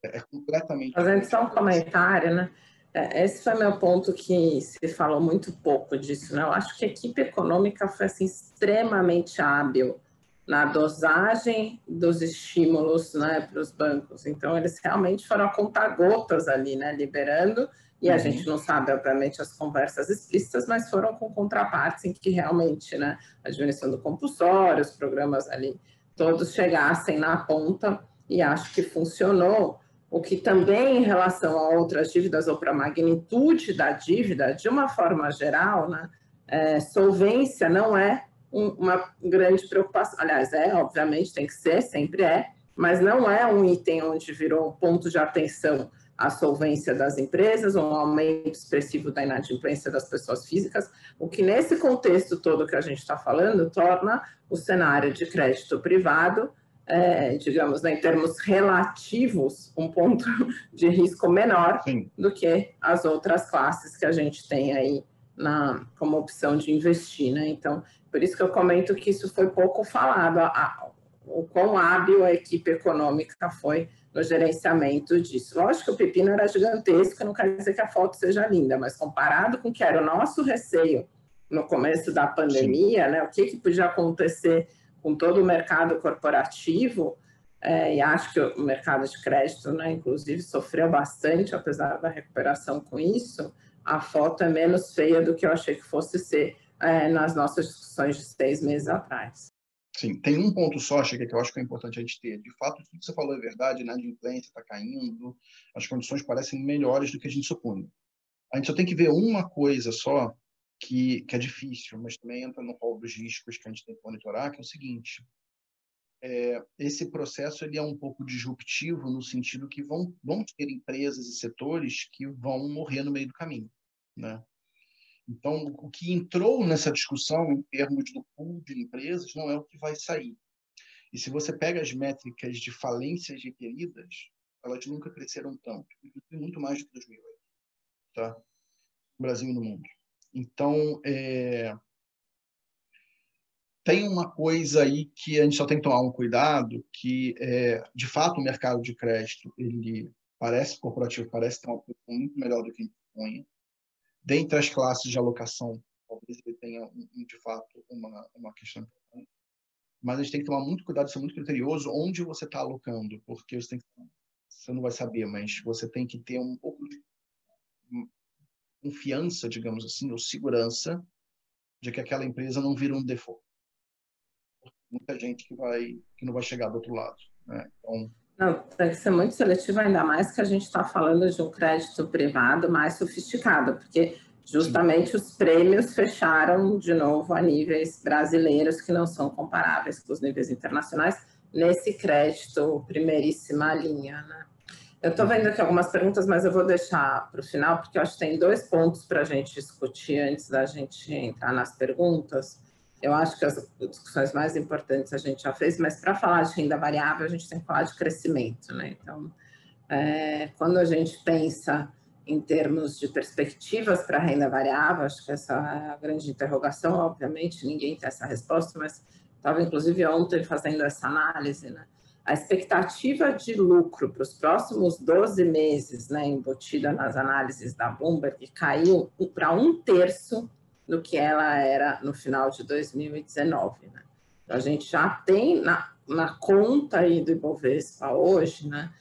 Speaker 2: É completamente...
Speaker 1: Fazendo só um comentário, né? Esse foi meu ponto, que se falou muito pouco disso, né? Eu acho que a equipe econômica foi assim, extremamente hábil na dosagem dos estímulos, né, para os bancos. Então, eles realmente foram a conta-gotas ali, né, liberando, e a gente não sabe, obviamente, as conversas explícitas, mas foram com contrapartes em que realmente, né, a diminuição do compulsório, os programas ali, todos chegassem na ponta, e acho que funcionou. O que também, em relação a outras dívidas ou para a magnitude da dívida, de uma forma geral, né, solvência não é uma grande preocupação. Aliás, obviamente, tem que ser, sempre é, mas não é um item onde virou ponto de atenção a solvência das empresas, ou um aumento expressivo da inadimplência das pessoas físicas, o que nesse contexto todo que a gente está falando torna o cenário de crédito privado, digamos, né, em termos relativos, um ponto de risco menor
Speaker 2: Sim.
Speaker 1: do que as outras classes que a gente tem aí como opção de investir, né? Então, por isso que eu comento que isso foi pouco falado, o quão hábil a equipe econômica foi no gerenciamento disso. Lógico que o pepino era gigantesco, não quer dizer que a foto seja linda, mas comparado com o que era o nosso receio no começo da pandemia, né, o que podia acontecer com todo o mercado corporativo, e acho que o mercado de crédito, né, inclusive, sofreu bastante, apesar da recuperação com isso, a foto é menos feia do que eu achei que fosse ser nas nossas discussões de 6 meses atrás.
Speaker 2: Sim, tem um ponto só, Chica, que eu acho que é importante a gente ter. De fato, tudo que você falou é verdade, né? A inadimplência está caindo, as condições parecem melhores do que a gente supunha. A gente só tem que ver uma coisa só, que é difícil, mas também entra no rol dos riscos que a gente tem que monitorar, que é o seguinte: esse processo ele é um pouco disruptivo no sentido que vão ter empresas e setores que vão morrer no meio do caminho, né? Então, o que entrou nessa discussão em termos do pool de empresas não é o que vai sair. E se você pega as métricas de falências requeridas, elas nunca cresceram tanto, muito mais do que 2008, tá? No Brasil e no mundo. Então, tem uma coisa aí que a gente só tem que tomar um cuidado, que, de fato, o mercado de crédito, ele corporativo parece ter uma posição muito melhor do que a gente supunha. Dentre as classes de alocação, talvez ele tenha, de fato, uma questão importante. Mas a gente tem que tomar muito cuidado, ser muito criterioso onde você está alocando, porque você não vai saber, mas você tem que ter um pouco de confiança, digamos assim, ou segurança de que aquela empresa não vira um default. Muita gente que não vai chegar do outro lado, né? Então,
Speaker 1: não, tem que ser muito seletivo, ainda mais que a gente está falando de um crédito privado mais sofisticado, porque justamente sim, os prêmios fecharam de novo a níveis brasileiros que não são comparáveis com os níveis internacionais nesse crédito primeiríssima linha, né? Eu estou vendo aqui algumas perguntas, mas eu vou deixar para o final, porque eu acho que tem 2 pontos para a gente discutir antes da gente entrar nas perguntas. Eu acho que as discussões mais importantes a gente já fez, mas para falar de renda variável, a gente tem que falar de crescimento, né? Então, quando a gente pensa em termos de perspectivas para a renda variável, acho que essa é a grande interrogação, obviamente, ninguém tem essa resposta, mas estava, inclusive, ontem fazendo essa análise, né? A expectativa de lucro para os próximos 12 meses, né, embutida nas análises da Bloomberg, caiu para 1/3 do que ela era no final de 2019. Né? Então, a gente já tem na conta aí do Ibovespa hoje, né,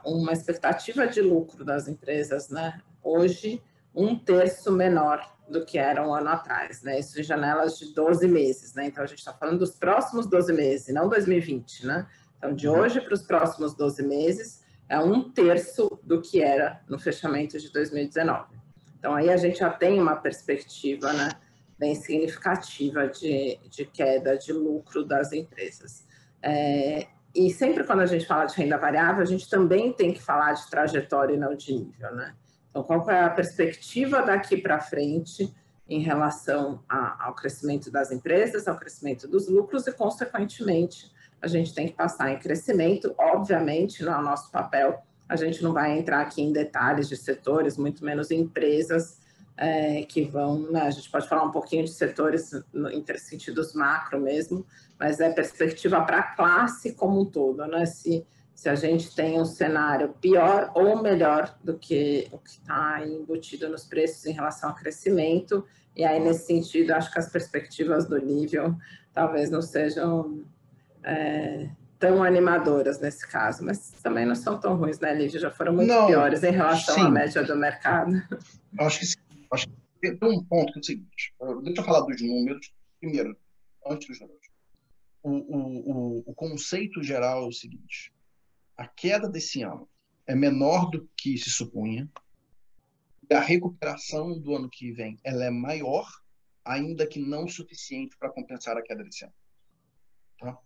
Speaker 1: uma expectativa de lucro das empresas, né, hoje 1/3 menor do que era um ano atrás, né? Isso em janelas de 12 meses, né? Então, a gente está falando dos próximos 12 meses, não 2020, né? Então, de hoje para os próximos 12 meses, é 1/3 do que era no fechamento de 2019. Então, aí a gente já tem uma perspectiva, né, bem significativa de queda de lucro das empresas. E sempre quando a gente fala de renda variável, a gente também tem que falar de trajetória e não de nível, né? Então, qual é a perspectiva daqui para frente em relação ao crescimento das empresas, ao crescimento dos lucros e, consequentemente, a gente tem que passar em crescimento. Obviamente, não é o nosso papel A gente não vai entrar aqui em detalhes de setores, muito menos empresas que vão, né, a gente pode falar um pouquinho de setores em sentidos macro mesmo, mas é perspectiva para a classe como um todo, né? Se a gente tem um cenário pior ou melhor do que o que está embutido nos preços em relação ao crescimento, e aí, nesse sentido, acho que as perspectivas do nível talvez não sejam tão animadoras nesse caso, mas também não são tão ruins, né, Lívia? Já foram muito
Speaker 2: Não,
Speaker 1: piores em relação à
Speaker 2: sim,
Speaker 1: média do mercado.
Speaker 2: acho que sim. Acho que tem um ponto que é o seguinte, deixa eu falar dos números, primeiro, antes dos números. O conceito geral é o seguinte, a queda desse ano é menor do que se supunha, e a recuperação do ano que vem ela é maior, ainda que não suficiente para compensar a queda desse ano. Tá?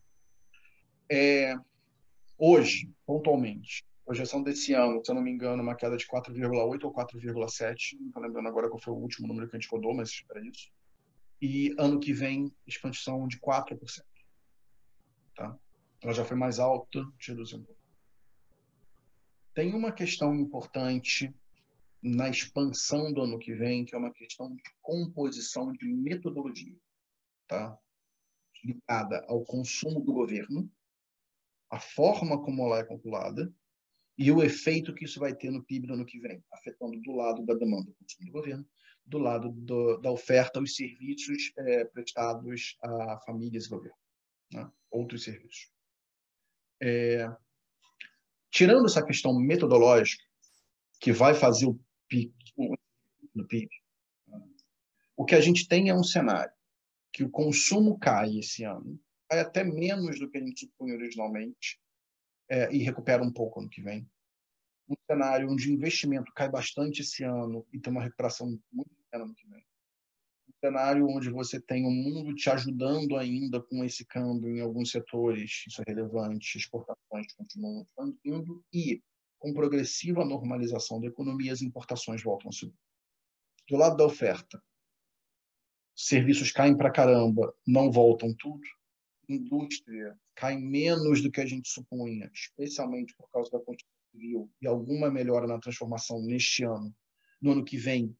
Speaker 2: Hoje, pontualmente, projeção desse ano, se eu não me engano, uma queda de 4,8 ou 4,7, não estou lembrando agora qual foi o último número que a gente rodou, mas era isso. E ano que vem, expansão de 4%. Tá? Ela já foi mais alta, reduziu um pouco. Tem uma questão importante na expansão do ano que vem, que é uma questão de composição de metodologia, tá? Ligada ao consumo do governo, a forma como ela é calculada e o efeito que isso vai ter no PIB do ano que vem, afetando do lado da demanda do consumo do governo, do lado da oferta aos serviços prestados a famílias e governo, né? Outros serviços. Tirando essa questão metodológica, que vai fazer o PIB, o que a gente tem é um cenário que o consumo cai esse ano, cai até menos do que a gente supunha originalmente, e recupera um pouco ano que vem. Um cenário onde o investimento cai bastante esse ano e tem uma recuperação muito pequena ano que vem. Um cenário onde você tem um mundo te ajudando ainda com esse câmbio em alguns setores, isso é relevante, exportações continuam expandindo e, com progressiva normalização da economia, as importações voltam a subir. Do lado da oferta, serviços caem para caramba, não voltam tudo. Indústria cai menos do que a gente supunha, especialmente por causa da construção civil e alguma melhora na transformação neste ano. No ano que vem,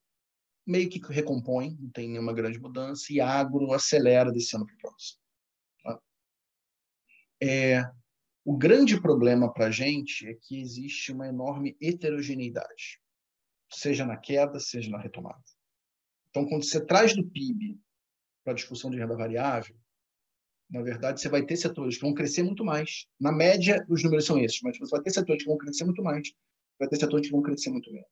Speaker 2: meio que recompõe, não tem nenhuma grande mudança, e a agro acelera desse ano para o próximo. Tá? O grande problema para a gente é que existe uma enorme heterogeneidade, seja na queda, seja na retomada. Então, quando você traz do PIB para a discussão de renda variável, na verdade, você vai ter setores que vão crescer muito mais. Na média, os números são esses, mas você vai ter setores que vão crescer muito mais, vai ter setores que vão crescer muito menos.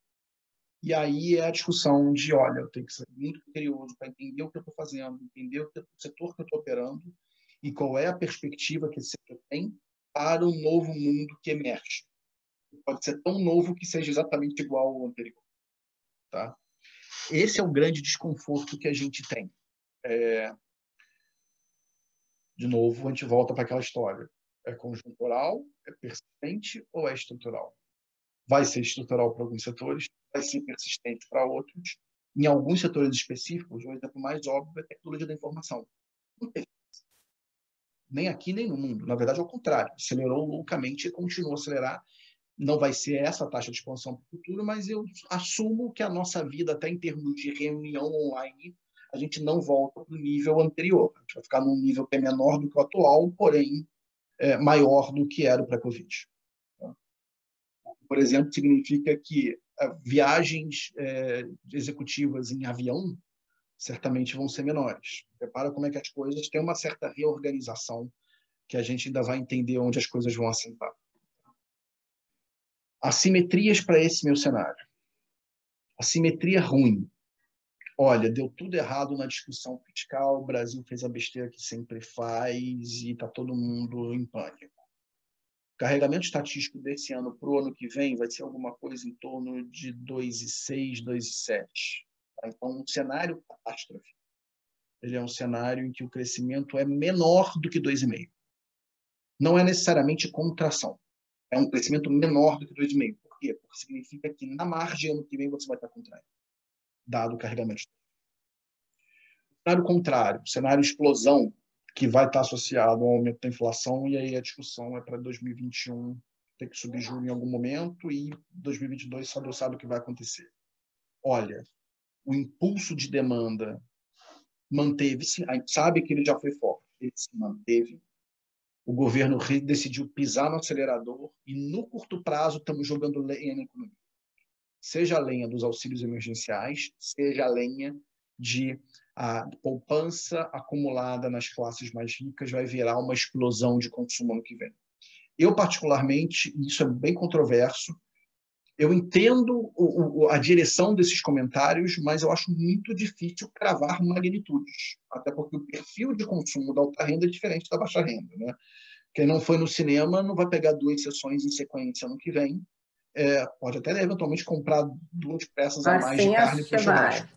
Speaker 2: E aí é a discussão de, olha, eu tenho que ser muito criterioso para entender o que eu estou fazendo, entender o setor que eu estou operando e qual é a perspectiva que esse setor tem para um novo mundo que emerge. Pode ser tão novo que seja exatamente igual ao anterior. Tá? Esse é o grande desconforto que a gente tem. De novo, a gente volta para aquela história. É conjuntural, é persistente ou é estrutural? Vai ser estrutural para alguns setores, vai ser persistente para outros. Em alguns setores específicos, o exemplo mais óbvio é a tecnologia da informação. Não teve. Nem aqui, nem no mundo. Na verdade, ao contrário. Acelerou loucamente e continua a acelerar. Não vai ser essa a taxa de expansão para o futuro, mas eu assumo que a nossa vida, até em termos de reunião online, a gente não volta para o nível anterior. A gente vai ficar num nível que é menor do que o atual, porém maior do que era o pré-Covid. Por exemplo, significa que viagens executivas em avião certamente vão ser menores. Repara como é que as coisas têm uma certa reorganização que a gente ainda vai entender onde as coisas vão assentar. Assimetrias para esse meu cenário. Assimetria ruim. Olha, deu tudo errado na discussão fiscal, o Brasil fez a besteira que sempre faz e está todo mundo em pânico. O carregamento estatístico desse ano para o ano que vem vai ser alguma coisa em torno de 2,6, 2,7. Então, um cenário catástrofe. Ele é um cenário em que o crescimento é menor do que 2,5. Não é necessariamente contração. É um crescimento menor do que 2,5. Por quê? Porque significa que na margem ano que vem você vai estar contraindo, dado o carregamento. Cenário contrário, cenário explosão, que vai estar associado ao aumento da inflação, e aí a discussão é para 2021 ter que subir juros em algum momento e 2022 só Deus sabe o que vai acontecer. Olha, o impulso de demanda manteve-se, a gente sabe que ele já foi forte, ele se manteve. O governo decidiu pisar no acelerador e, no curto prazo, estamos jogando lenha na economia. Seja a lenha dos auxílios emergenciais, seja a lenha de a poupança acumulada nas classes mais ricas vai virar uma explosão de consumo ano que vem. Eu, particularmente, isso é bem controverso, eu entendo a direção desses comentários, mas eu acho muito difícil cravar magnitudes, até porque o perfil de consumo da alta renda é diferente da baixa renda, né? Quem não foi no cinema não vai pegar 2 sessões em sequência ano que vem, pode até eventualmente comprar 2 peças a mais de carne para o churrasco.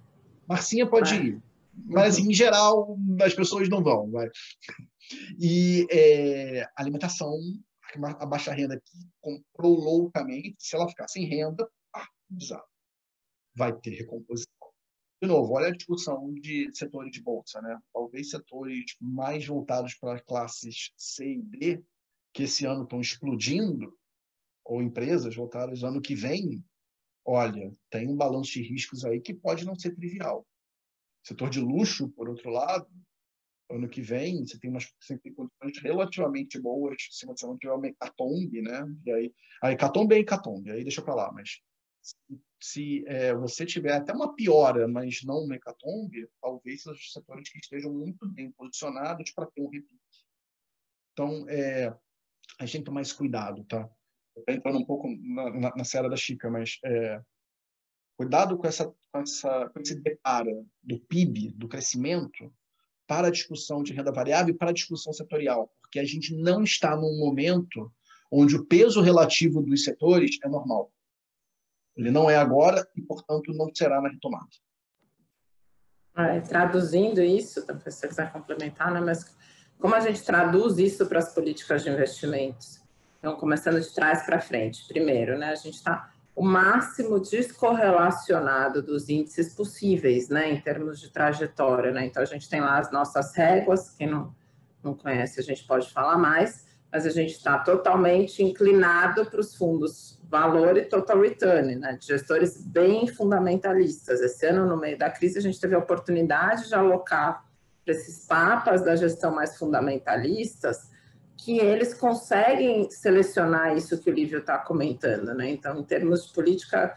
Speaker 2: Marcinha pode ir, mas em geral as pessoas não vão. Vai. E alimentação, a baixa renda que comprou loucamente, se ela ficar sem renda, vai ter recomposição. De novo, olha a discussão de setores de bolsa, né? Talvez setores mais voltados para classes C e D, que esse ano estão explodindo, ou empresas voltadas ano que vem, olha, tem um balanço de riscos aí que pode não ser trivial. Setor de luxo, por outro lado, ano que vem, você tem condições relativamente boas, se você não tiver uma hecatombe, né? E aí, a hecatombe é hecatombe, aí deixa para lá, mas se você tiver até uma piora, mas não uma hecatombe, talvez sejam setores que estejam muito bem posicionados para ter um repique. Então, a gente tem que tomar esse cuidado, tá? Estou entrando um pouco na seara da Chica, mas cuidado com esse deparo do PIB, do crescimento, para a discussão de renda variável e para a discussão setorial, porque a gente não está num momento onde o peso relativo dos setores é normal. Ele não é agora e, portanto, não será na retomada.
Speaker 1: Traduzindo isso, se você quiser complementar, né? Mas como a gente traduz isso para as políticas de investimentos? Então, começando de trás para frente. Primeiro, né, a gente está o máximo descorrelacionado dos índices possíveis, né, em termos de trajetória, né? Então, a gente tem lá as nossas réguas, quem não conhece, a gente pode falar mais, mas a gente está totalmente inclinado para os fundos valor e total return, né, de gestores bem fundamentalistas. Esse ano, no meio da crise, a gente teve a oportunidade de alocar para esses papas da gestão mais fundamentalistas, que eles conseguem selecionar isso que o Lívio está comentando, né? Então, em termos de política,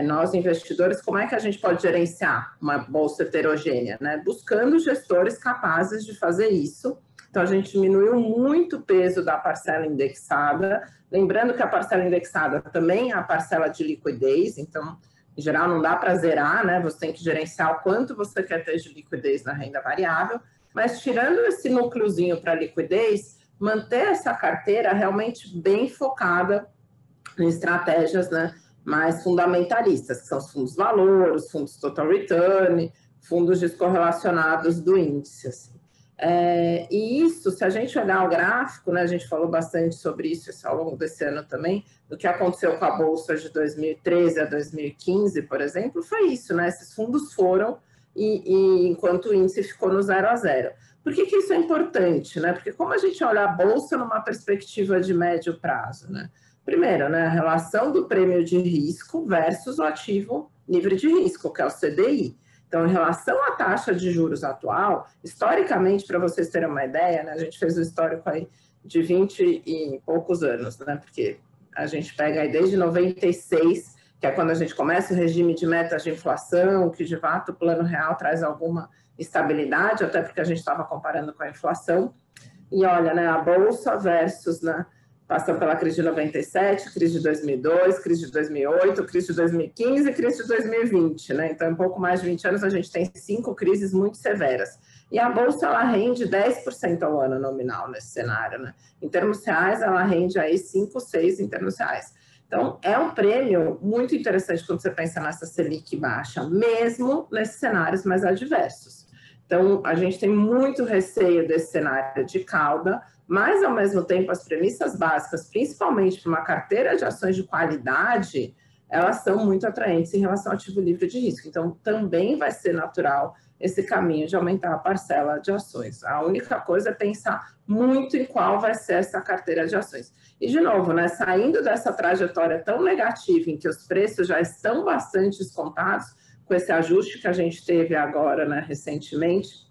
Speaker 1: nós investidores, como é que a gente pode gerenciar uma bolsa heterogênea, né? Buscando gestores capazes de fazer isso. Então, a gente diminuiu muito o peso da parcela indexada, lembrando que a parcela indexada também é a parcela de liquidez, então, em geral, não dá para zerar, né? Você tem que gerenciar o quanto você quer ter de liquidez na renda variável, mas tirando esse núcleozinho para liquidez, manter essa carteira realmente bem focada em estratégias, né, mais fundamentalistas, que são os fundos valor, os fundos total return, fundos descorrelacionados do índice. Assim. E isso, se a gente olhar o gráfico, né, a gente falou bastante sobre isso ao longo desse ano também, do que aconteceu com a Bolsa de 2013 a 2015, por exemplo, foi isso, né? Esses fundos foram e enquanto o índice ficou no 0 a 0. Por que isso é importante, né? Porque como a gente olha a Bolsa numa perspectiva de médio prazo, né? Primeiro, né, a relação do prêmio de risco versus o ativo livre de risco, que é o CDI. Então, em relação à taxa de juros atual, historicamente, para vocês terem uma ideia, né, a gente fez um histórico aí de 20 e poucos anos, né? Porque a gente pega aí desde 96, que é quando a gente começa o regime de metas de inflação, que de fato o plano real traz alguma estabilidade, até porque a gente estava comparando com a inflação. E olha, né, a Bolsa versus, né, passando pela crise de 97, crise de 2002, crise de 2008, crise de 2015 e crise de 2020, né? Então, em pouco mais de 20 anos, a gente tem 5 crises muito severas. E a Bolsa, ela rende 10% ao ano nominal nesse cenário, né? Em termos reais, ela rende aí 5, 6 em termos reais. Então, é um prêmio muito interessante quando você pensa nessa Selic baixa, mesmo nesses cenários mais adversos. Então, a gente tem muito receio desse cenário de cauda, mas, ao mesmo tempo, as premissas básicas, principalmente para uma carteira de ações de qualidade, elas são muito atraentes em relação ao ativo livre de risco. Então, também vai ser natural esse caminho de aumentar a parcela de ações. A única coisa é pensar muito em qual vai ser essa carteira de ações. E, de novo, né, saindo dessa trajetória tão negativa em que os preços já estão bastante descontados, com esse ajuste que a gente teve agora, né, recentemente,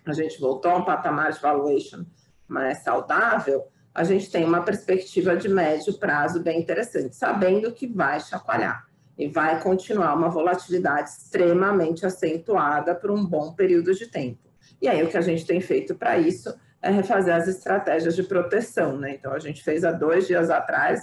Speaker 1: a gente voltou a um patamar de valuation mais saudável, a gente tem uma perspectiva de médio prazo bem interessante, sabendo que vai chacoalhar e vai continuar uma volatilidade extremamente acentuada por um bom período de tempo. E aí o que a gente tem feito para isso é refazer as estratégias de proteção, né? Então a gente fez há 2 dias atrás,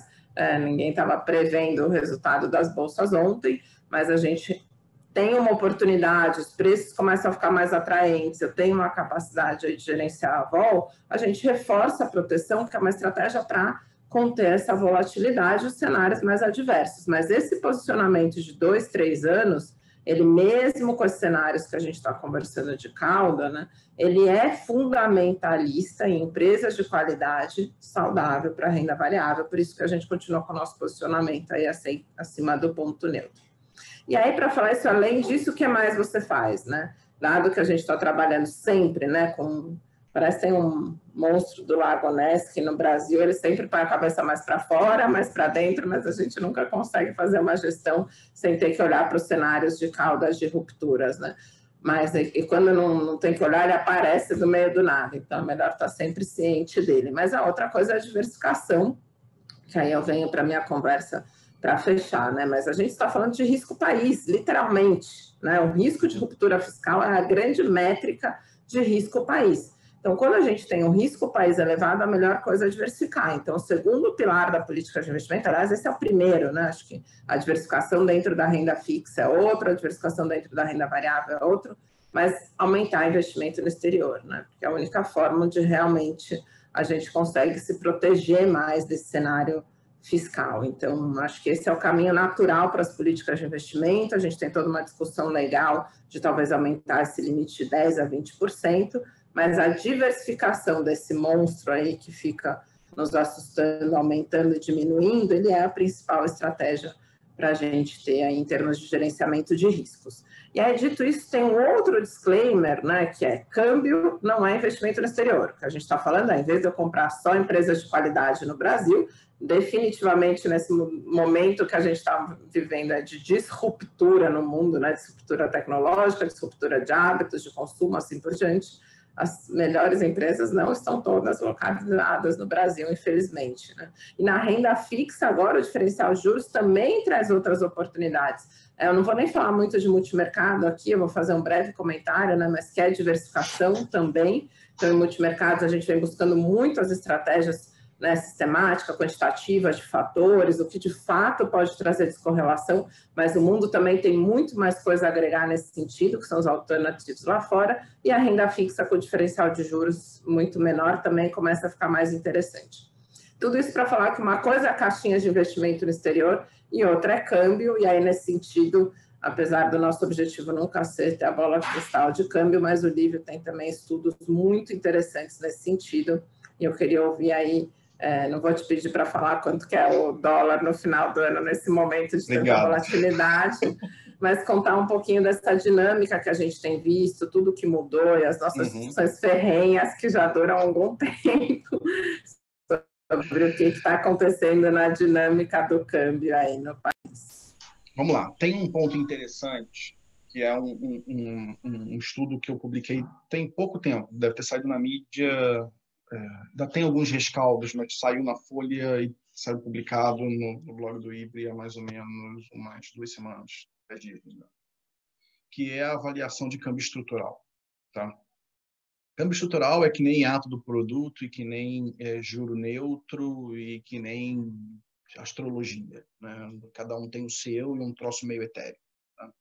Speaker 1: ninguém estava prevendo o resultado das bolsas ontem, mas a gente tem uma oportunidade, os preços começam a ficar mais atraentes, eu tenho uma capacidade de gerenciar a vol, a gente reforça a proteção, que é uma estratégia para conter essa volatilidade, os cenários mais adversos. Mas esse posicionamento de 2, 3 anos, ele mesmo com os cenários que a gente está conversando de cauda, né, ele é fundamentalista em empresas de qualidade saudável para renda variável, por isso que a gente continua com o nosso posicionamento aí acima do ponto neutro. E aí, para falar isso, além disso, o que mais você faz, né? Dado que a gente está trabalhando sempre, né, parece que tem um monstro do Lago Ness, que no Brasil ele sempre põe a cabeça mais para fora, mais para dentro, mas a gente nunca consegue fazer uma gestão sem ter que olhar para os cenários de caudas de rupturas, né? Mas e quando não tem que olhar, ele aparece do meio do nada, então é melhor estar sempre ciente dele. Mas a outra coisa é a diversificação, que aí eu venho para a minha conversa para fechar, né? Mas a gente está falando de risco país, literalmente, né? O risco de ruptura fiscal é a grande métrica de risco país. Então, quando a gente tem um risco país elevado, a melhor coisa é diversificar. Então, o segundo pilar da política de investimento, aliás, esse é o primeiro, né? Acho que a diversificação dentro da renda fixa é outro, a diversificação dentro da renda variável é outro, mas aumentar investimento no exterior, né? Porque é a única forma de realmente a gente consegue se proteger mais desse cenário fiscal. Então, acho que esse é o caminho natural para as políticas de investimento. A gente tem toda uma discussão legal de talvez aumentar esse limite de 10% a 20%, mas a diversificação desse monstro aí que fica nos assustando, aumentando e diminuindo, ele é a principal estratégia para a gente ter aí em termos de gerenciamento de riscos. E aí, dito isso, tem um outro disclaimer, né, que é câmbio não é investimento no exterior. O que a gente está falando é, em vez de eu comprar só empresas de qualidade no Brasil, definitivamente nesse momento que a gente está vivendo de disruptura no mundo, né, disruptura tecnológica, disruptura de hábitos de consumo, assim por diante, as melhores empresas não estão todas localizadas no Brasil, infelizmente, né? E na renda fixa, agora o diferencial de juros também traz outras oportunidades. Eu não vou nem falar muito de multimercado aqui, eu vou fazer um breve comentário, né? Mas que é diversificação também. Então, em multimercados, a gente vem buscando muito as estratégias, né, sistemática, quantitativa de fatores, o que de fato pode trazer descorrelação, mas o mundo também tem muito mais coisa a agregar nesse sentido, que são os alternativos lá fora, e a renda fixa com diferencial de juros muito menor também começa a ficar mais interessante. Tudo isso para falar que uma coisa é caixinhas de investimento no exterior e outra é câmbio, e aí nesse sentido, apesar do nosso objetivo nunca ser ter a bola de cristal de câmbio, mas o livro tem também estudos muito interessantes nesse sentido, e eu queria ouvir aí, não vou te pedir para falar quanto que é o dólar no final do ano, nesse momento de tanta volatilidade, mas contar um pouquinho dessa dinâmica que a gente tem visto, tudo que mudou e as nossas discussões ferrenhas que já duram algum tempo, sobre o que está acontecendo na dinâmica do câmbio aí no país.
Speaker 2: Vamos lá, tem um ponto interessante, que é um estudo que eu publiquei tem pouco tempo, deve ter saído na mídia, ainda tem alguns rescaldos, mas saiu na Folha e saiu publicado no blog do IBRE há mais ou menos umas 2 semanas, 10 dias, né? Que é a avaliação de câmbio estrutural. Tá? Câmbio estrutural é que nem ato do produto, e que nem juro neutro, e que nem astrologia. Né? Cada um tem o seu e um troço meio etéreo. Tá?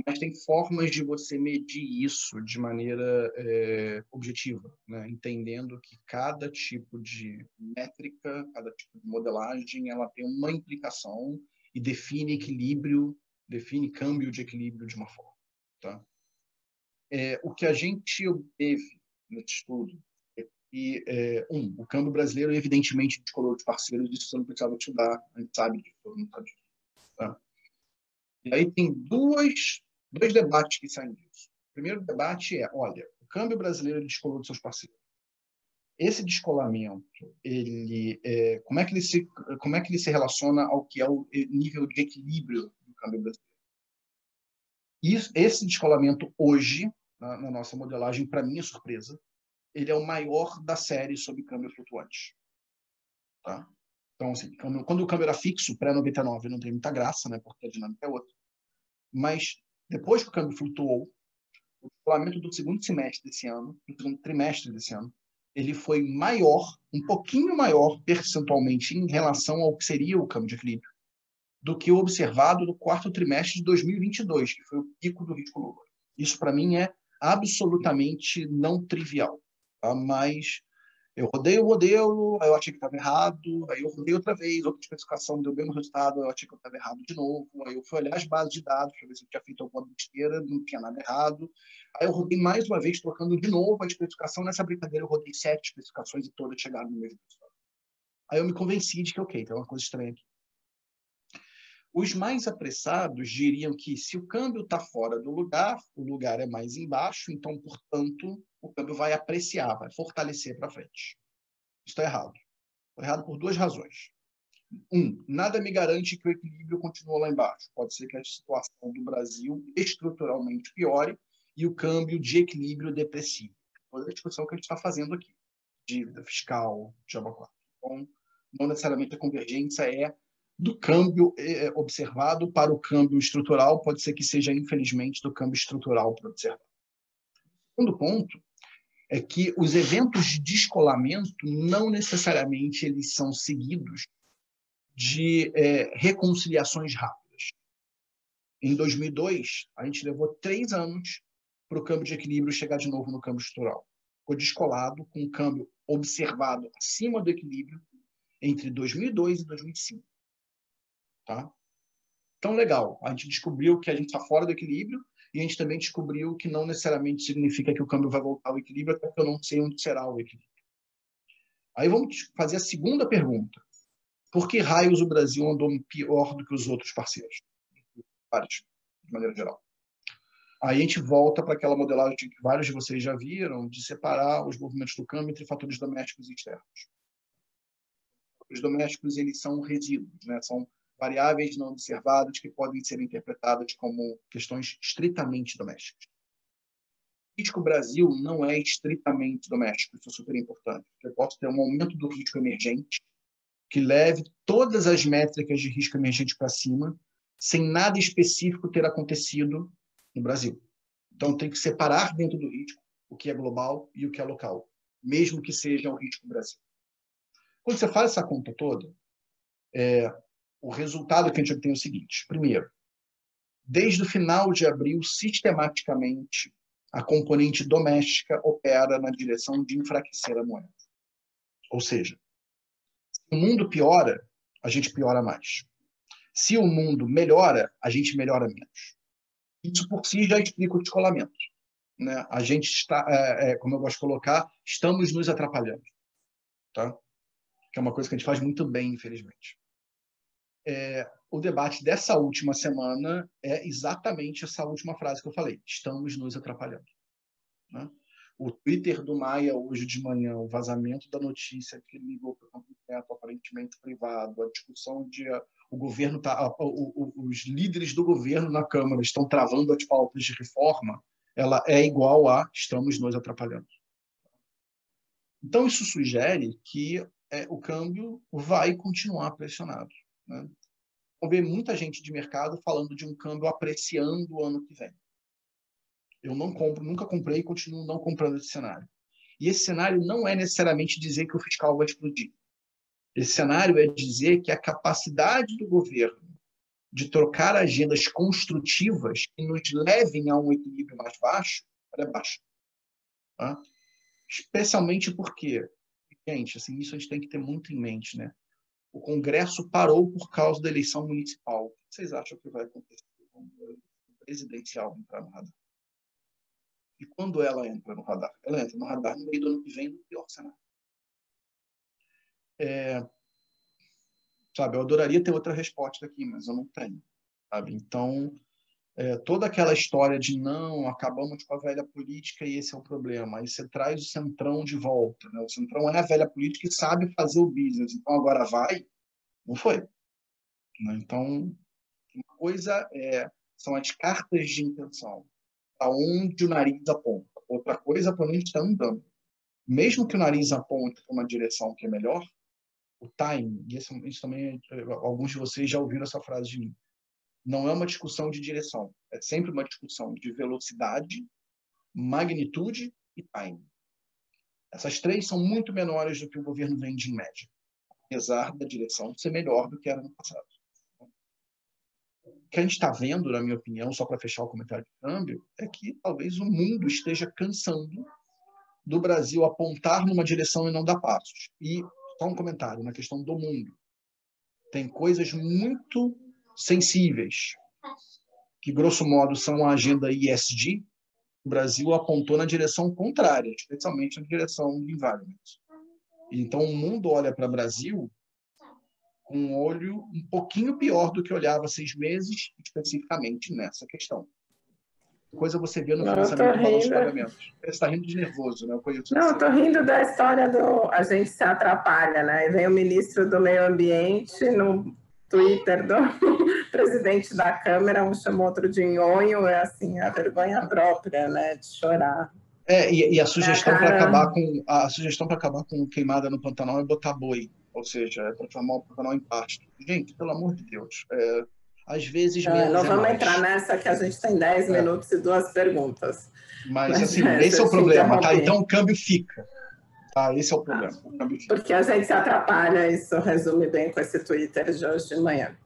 Speaker 2: Mas tem formas de você medir isso de maneira objetiva, né? Entendendo que cada tipo de métrica, cada tipo de modelagem, ela tem uma implicação e define equilíbrio, define câmbio de equilíbrio de uma forma. Tá? O que a gente obteve nesse estudo é que, o câmbio brasileiro, evidentemente, descolou de parceiros, isso eu não precisava te dar, a gente sabe disso, todo mundo sabe disso. Tá? E aí tem dois debates que saem disso. O primeiro debate é, olha, o câmbio brasileiro descolou dos seus parceiros. Esse descolamento, como é que ele se relaciona ao que é o nível de equilíbrio do câmbio brasileiro? Esse descolamento hoje, na nossa modelagem, para minha surpresa, ele é o maior da série sobre câmbio flutuante. Tá? Então, assim, quando o câmbio era fixo, pré-99, não tem muita graça, né, porque a dinâmica é outra. Mas, depois que o câmbio flutuou, o descolamento do segundo semestre desse ano, do segundo trimestre desse ano, ele foi maior, um pouquinho maior, percentualmente, em relação ao que seria o câmbio de equilíbrio, do que o observado no quarto trimestre de 2022, que foi o pico do risco Lula. Isso, para mim, é absolutamente não trivial. Tá? Mas eu rodei o modelo, aí eu achei que estava errado, aí eu rodei outra vez, outra especificação deu o mesmo resultado, eu achei que eu estava errado de novo, aí eu fui olhar as bases de dados para ver se eu tinha feito alguma besteira, não tinha nada errado, aí eu rodei mais uma vez, trocando de novo a especificação, nessa brincadeira eu rodei 7 especificações e todas chegaram no mesmo resultado. Aí eu me convenci de que, ok, tem uma coisa estranha aqui. Os mais apressados diriam que se o câmbio está fora do lugar, o lugar é mais embaixo, então, portanto, o câmbio vai apreciar, vai fortalecer para frente. Isso está errado. Está errado por 2 razões. Nada me garante que o equilíbrio continue lá embaixo. Pode ser que a situação do Brasil estruturalmente piore e o câmbio de equilíbrio deprecie. Toda a discussão que a gente está fazendo aqui. Dívida fiscal, Jabba. Então, não necessariamente a convergência é do câmbio observado para o câmbio estrutural, pode ser que seja, infelizmente, do câmbio estrutural para o observado. O segundo ponto é que os eventos de descolamento não necessariamente eles são seguidos de reconciliações rápidas. Em 2002, a gente levou 3 anos para o câmbio de equilíbrio chegar de novo no câmbio estrutural. Ficou descolado com o câmbio observado acima do equilíbrio entre 2002 e 2005. Tá? Então, legal. A gente descobriu que a gente está fora do equilíbrio e a gente também descobriu que não necessariamente significa que o câmbio vai voltar ao equilíbrio, até porque eu não sei onde será o equilíbrio. Aí vamos fazer a segunda pergunta. Por que raios o Brasil andou pior do que os outros parceiros? Vários, de maneira geral. Aí a gente volta para aquela modelagem que vários de vocês já viram, de separar os movimentos do câmbio entre fatores domésticos e externos. Os domésticos, eles são resíduos, né? São variáveis não observadas que podem ser interpretadas como questões estritamente domésticas. O risco Brasil não é estritamente doméstico, isso é super importante. Eu posso ter um aumento do risco emergente que leve todas as métricas de risco emergente para cima, sem nada específico ter acontecido no Brasil. Então, tem que separar dentro do risco o que é global e o que é local, mesmo que seja o risco Brasil. Quando você faz essa conta toda, o resultado que a gente obtém é o seguinte. Primeiro, desde o final de abril, sistematicamente, a componente doméstica opera na direção de enfraquecer a moeda. Ou seja, se o mundo piora, a gente piora mais. Se o mundo melhora, a gente melhora menos. Isso por si já explica o descolamento. Né? A gente está, como eu gosto de colocar, estamos nos atrapalhando. Tá? Que é uma coisa que a gente faz muito bem, infelizmente. O debate dessa última semana é exatamente essa última frase que eu falei. Estamos nos atrapalhando. Né? O Twitter do Maia, hoje de manhã, o vazamento da notícia que ele ligou para o campo neto, aparentemente privado, a discussão de o governo os líderes do governo na Câmara estão travando as pautas de reforma, ela é igual a estamos nos atrapalhando. Então, isso sugere que o câmbio vai continuar pressionado. Né? Vamos ver muita gente de mercado falando de um câmbio apreciando o ano que vem. Eu não compro, nunca comprei e continuo não comprando esse cenário. E esse cenário não é necessariamente dizer que o fiscal vai explodir. Esse cenário é dizer que a capacidade do governo de trocar agendas construtivas que nos levem a um equilíbrio mais baixo, ela é baixa. Tá? Especialmente porque, gente, assim, isso a gente tem que ter muito em mente, né? O Congresso parou por causa da eleição municipal. O que vocês acham que vai acontecer com a eleição presidencial entrar no radar? E quando ela entra no radar? Ela entra no radar no meio do ano que vem, no pior cenário. Sabe, eu adoraria ter outra resposta aqui, mas eu não tenho. Sabe? Então, toda aquela história de não, acabamos com a velha política e esse é o problema. Aí você traz o Centrão de volta, né? O Centrão é a velha política e sabe fazer o business. Então agora vai, não foi. Né? Então, uma coisa são as cartas de intenção, aonde o nariz aponta. Outra coisa, para onde a gente está andando. Mesmo que o nariz aponte para uma direção que é melhor, o timing, e isso também, alguns de vocês já ouviram essa frase de mim, não é uma discussão de direção, é sempre uma discussão de velocidade, magnitude e timing. Essas três são muito menores do que o governo vende em média, apesar da direção ser melhor do que era no passado. O que a gente está vendo, na minha opinião, só para fechar o comentário de câmbio, é que talvez o mundo esteja cansando do Brasil apontar numa direção e não dar passos. E só um comentário na questão do mundo. Tem coisas muito sensíveis, que grosso modo são a agenda ESG, o Brasil apontou na direção contrária, especialmente na direção do environment. Então o mundo olha para o Brasil com um olho um pouquinho pior do que olhava há 6 meses, especificamente nessa questão. Coisa você vê no financiamento do balanço de pagamentos. Você está rindo de nervoso, né?
Speaker 1: Não, estou rindo da história do a gente se atrapalha, né? E vem o ministro do Meio Ambiente no Twitter do presidente da Câmara, um chamou outro de nhonho, é assim, a vergonha própria, né? De chorar.
Speaker 2: E a sugestão para acabar com queimada no Pantanal é botar boi, ou seja, é transformar o Pantanal em pasto. Gente, pelo amor de Deus, às vezes menos
Speaker 1: não vamos
Speaker 2: mais.
Speaker 1: entrar nessa que a gente tem 10 minutos e 2 perguntas.
Speaker 2: Mas assim, esse é o problema, tá? Então o câmbio fica. Tá, esse é o problema. O câmbio fica.
Speaker 1: Porque a gente se atrapalha, isso resume bem com esse Twitter de hoje de manhã.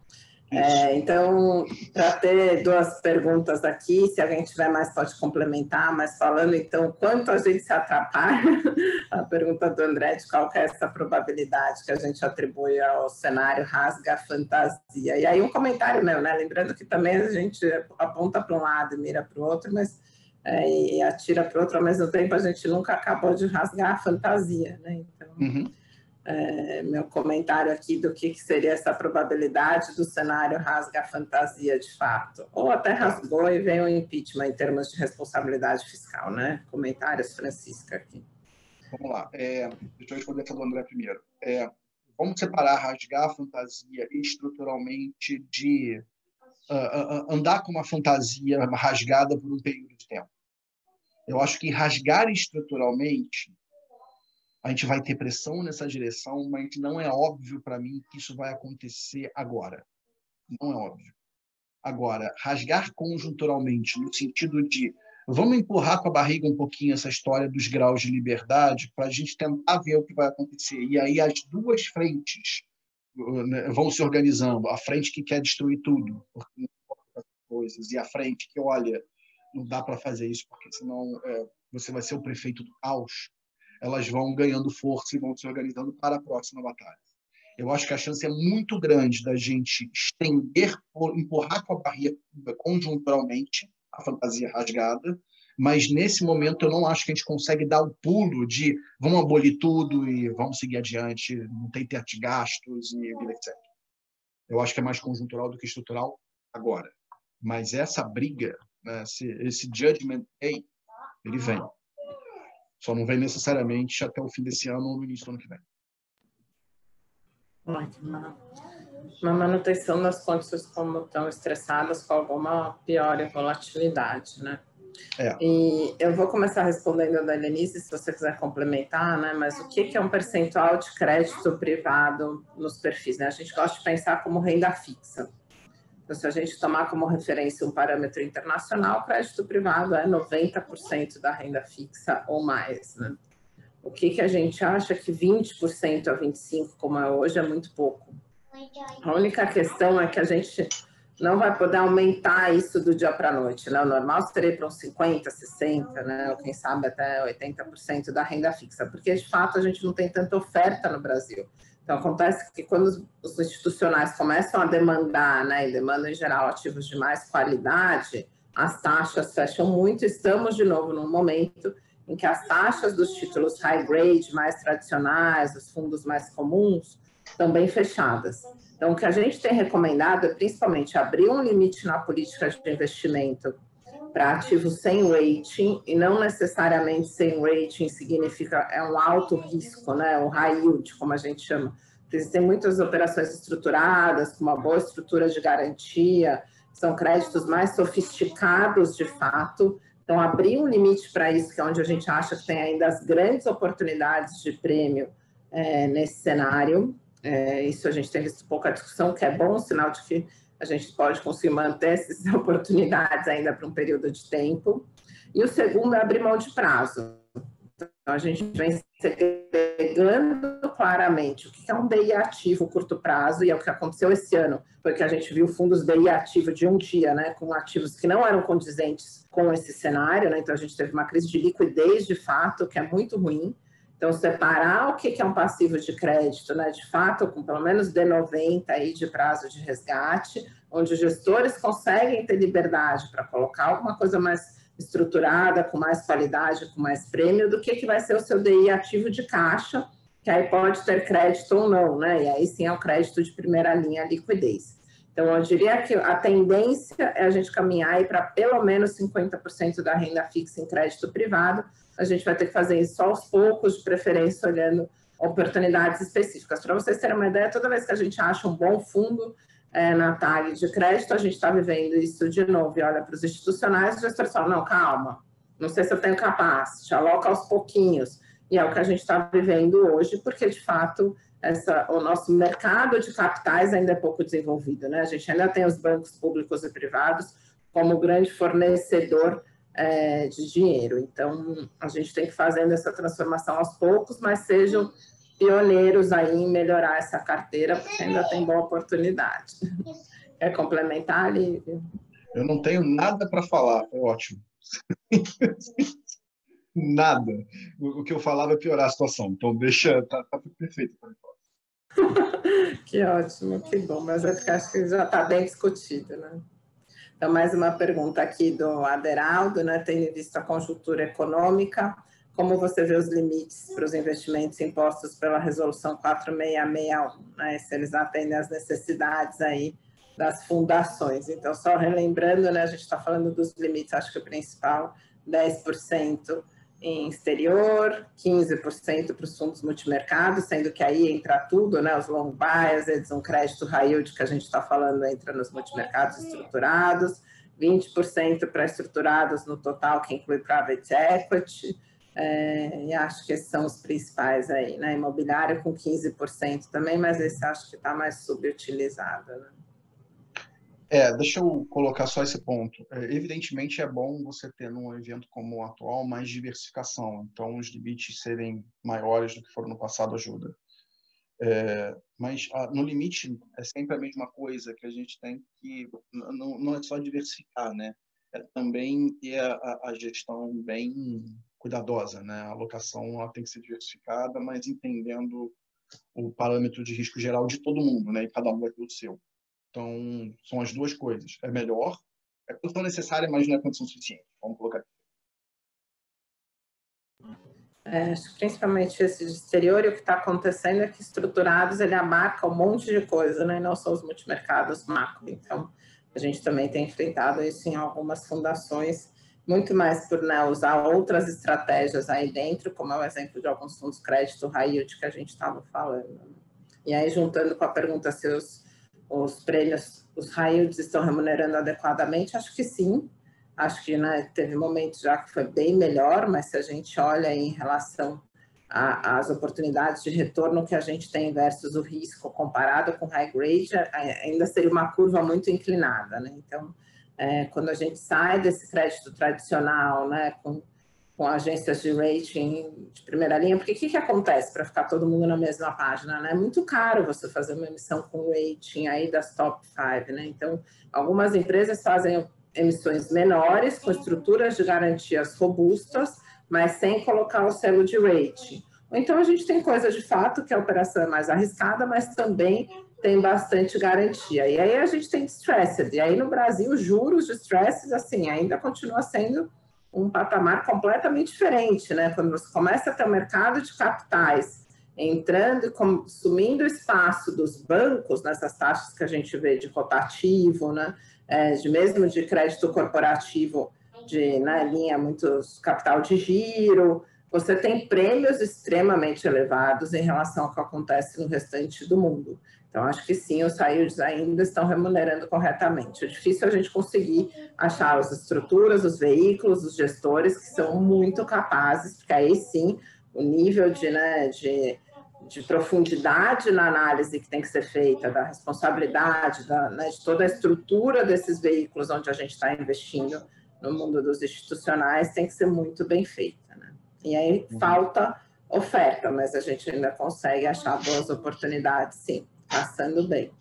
Speaker 1: Então, para ter 2 perguntas aqui, se alguém tiver mais pode complementar, mas falando então, quanto a gente se atrapalha, a pergunta do André de qual que é essa probabilidade que a gente atribui ao cenário rasga fantasia. E aí um comentário meu, né? Lembrando que também a gente aponta para um lado e mira para o outro, mas e atira para o outro, ao mesmo tempo a gente nunca acabou de rasgar a fantasia, né? Então... meu comentário aqui do que seria essa probabilidade do cenário rasga a fantasia de fato, ou até rasgou e vem o impeachment em termos de responsabilidade fiscal, né? Comentários, Francisca, aqui.
Speaker 2: Vamos lá, deixa eu responder essa do André primeiro. Vamos separar rasgar a fantasia estruturalmente de andar com uma fantasia rasgada por um período de tempo. Eu acho que rasgar estruturalmente a gente vai ter pressão nessa direção, mas não é óbvio para mim que isso vai acontecer agora. Não é óbvio. Agora, rasgar conjunturalmente, no sentido de vamos empurrar com a barriga um pouquinho essa história dos graus de liberdade para a gente tentar ver o que vai acontecer. E aí as duas frentes vão se organizando. A frente que quer destruir tudo, porque não importa as coisas, e a frente que, olha, não dá para fazer isso, porque senão você vai ser o prefeito do caos. Elas vão ganhando força e vão se organizando para a próxima batalha. Eu acho que a chance é muito grande da gente estender, empurrar com a barriga conjunturalmente a fantasia rasgada, mas nesse momento eu não acho que a gente consegue dar o pulo de vamos abolir tudo e vamos seguir adiante, não tem teto de gastos e etc. Eu acho que é mais conjuntural do que estrutural agora. Mas essa briga, né, esse judgment day, ele vem. Só não vem necessariamente até o fim desse ano ou no início do ano que vem.
Speaker 1: Uma manutenção das condições como estão estressadas com alguma pior em volatilidade, né? E eu vou começar respondendo da Helenice, se você quiser complementar, né? Mas o que é um percentual de crédito privado nos perfis, né? A gente gosta de pensar como renda fixa. Então, se a gente tomar como referência um parâmetro internacional, o crédito privado é 90% da renda fixa ou mais, né? O que a gente acha que 20% a 25%, como é hoje, é muito pouco. A única questão é que a gente não vai poder aumentar isso do dia para a noite, né? O normal seria para uns 50%, 60%, né? Ou quem sabe até 80% da renda fixa, porque de fato a gente não tem tanta oferta no Brasil. Então, acontece que quando os institucionais começam a demandar, né, e demandam em geral ativos de mais qualidade, as taxas fecham muito. Estamos, de novo, num momento em que as taxas dos títulos high grade, mais tradicionais, os fundos mais comuns, estão bem fechadas. Então, o que a gente tem recomendado é principalmente abrir um limite na política de investimento para ativos sem rating, e não necessariamente sem rating significa um alto risco, né? Um high yield, como a gente chama. Existem muitas operações estruturadas, com uma boa estrutura de garantia, são créditos mais sofisticados de fato. Então, abrir um limite para isso, que é onde a gente acha que tem ainda as grandes oportunidades de prêmio nesse cenário. Isso a gente tem visto pouca discussão, que é bom, sinal de que a gente pode conseguir manter essas oportunidades ainda por um período de tempo. E o segundo é abrir mão de prazo. Então, a gente vem segregando claramente o que é um DI ativo curto prazo, e é o que aconteceu esse ano, foi que a gente viu fundos DI ativo de um dia, né, com ativos que não eram condizentes com esse cenário, né, então a gente teve uma crise de liquidez de fato, que é muito ruim. Então, separar o que é um passivo de crédito, né, de fato, com pelo menos D90 aí de prazo de resgate, onde os gestores conseguem ter liberdade para colocar alguma coisa mais estruturada, com mais qualidade, com mais prêmio, do que vai ser o seu DI ativo de caixa, que aí pode ter crédito ou não, né? E aí sim é o crédito de primeira linha, a liquidez. Então, eu diria que a tendência é a gente caminhar para pelo menos 50% da renda fixa em crédito privado. A gente vai ter que fazer isso aos poucos, de preferência olhando oportunidades específicas. Para vocês terem uma ideia, toda vez que a gente acha um bom fundo na tag de crédito, a gente está vivendo isso de novo e olha para os institucionais, os gestores falam, não, calma, não sei se eu tenho capaz, te aloca aos pouquinhos. E é o que a gente está vivendo hoje, porque, de fato, o nosso mercado de capitais ainda é pouco desenvolvido, né? A gente ainda tem os bancos públicos e privados como grande fornecedor de dinheiro. Então, a gente tem que ir fazendo essa transformação aos poucos, mas sejam pioneiros aí em melhorar essa carteira, porque ainda tem boa oportunidade. Quer complementar, Lívia?
Speaker 2: Eu não tenho nada para falar, foi ótimo. Nada. O que eu falava é piorar a situação, então deixa, tá perfeito.
Speaker 1: Que ótimo, que bom, mas acho que já está bem discutido, né? Então, mais uma pergunta aqui do Aderaldo, né? Tendo visto a conjuntura econômica, como você vê os limites para os investimentos impostos pela Resolução 4661, né? Se eles atendem às necessidades aí das fundações. Então, só relembrando, né? A gente está falando dos limites, acho que o principal, 10% em exterior, 15% para os fundos multimercados, sendo que aí entra tudo, né? Os long bias, um crédito high yield que a gente está falando entra nos multimercados estruturados, 20% para estruturados no total, que inclui private equity, e acho que esses são os principais aí, né? Imobiliário com 15% também, mas esse acho que está mais subutilizado, né?
Speaker 2: Deixa eu colocar só esse ponto. Evidentemente é bom você ter num evento como o atual mais diversificação, então os limites serem maiores do que foram no passado ajuda. Mas no limite é sempre a mesma coisa que a gente tem que não é só diversificar, né? É também ter a gestão bem cuidadosa, né? A alocação ela tem que ser diversificada, mas entendendo o parâmetro de risco geral de todo mundo, né? E cada um vai ter o seu. Então, são as duas coisas. É melhor, é condição necessária, mas não é condição suficiente. Vamos colocar aqui.
Speaker 1: Acho que principalmente esse de exterior, e o que está acontecendo é que estruturados ele abarca um monte de coisa, né? Não são os multimercados macro. Então, a gente também tem enfrentado isso em algumas fundações, muito mais por usar outras estratégias aí dentro, como é o exemplo de alguns fundos crédito high yield que a gente estava falando. E aí, juntando com a pergunta se os prêmios, os high yields estão remunerando adequadamente, acho que sim. Acho que teve momentos já que foi bem melhor, mas se a gente olha em relação às oportunidades de retorno que a gente tem versus o risco comparado com high grade, ainda seria uma curva muito inclinada, né? Então, quando a gente sai desse crédito tradicional, né, com agências de rating de primeira linha, porque o que acontece para ficar todo mundo na mesma página, né? É muito caro você fazer uma emissão com rating aí das top 5, né? Então, algumas empresas fazem emissões menores, com estruturas de garantias robustas, mas sem colocar o selo de rating. Ou então a gente tem coisa de fato que a operação é mais arriscada, mas também tem bastante garantia. E aí a gente tem distressed. E aí no Brasil, os juros de distressed, assim, ainda continua sendo um patamar completamente diferente, né? Quando você começa a ter um mercado de capitais entrando e consumindo o espaço dos bancos, nessas taxas que a gente vê de rotativo, né, mesmo de crédito corporativo, de linha muitos capital de giro, você tem prêmios extremamente elevados em relação ao que acontece no restante do mundo. Então, acho que sim, os high yields ainda estão remunerando corretamente. É difícil a gente conseguir achar as estruturas, os veículos, os gestores que são muito capazes, porque aí sim, o nível de profundidade na análise que tem que ser feita, da responsabilidade, de toda a estrutura desses veículos onde a gente está investindo no mundo dos institucionais, tem que ser muito bem feita, né? E aí falta oferta, mas a gente ainda consegue achar boas oportunidades, sim, passando bem.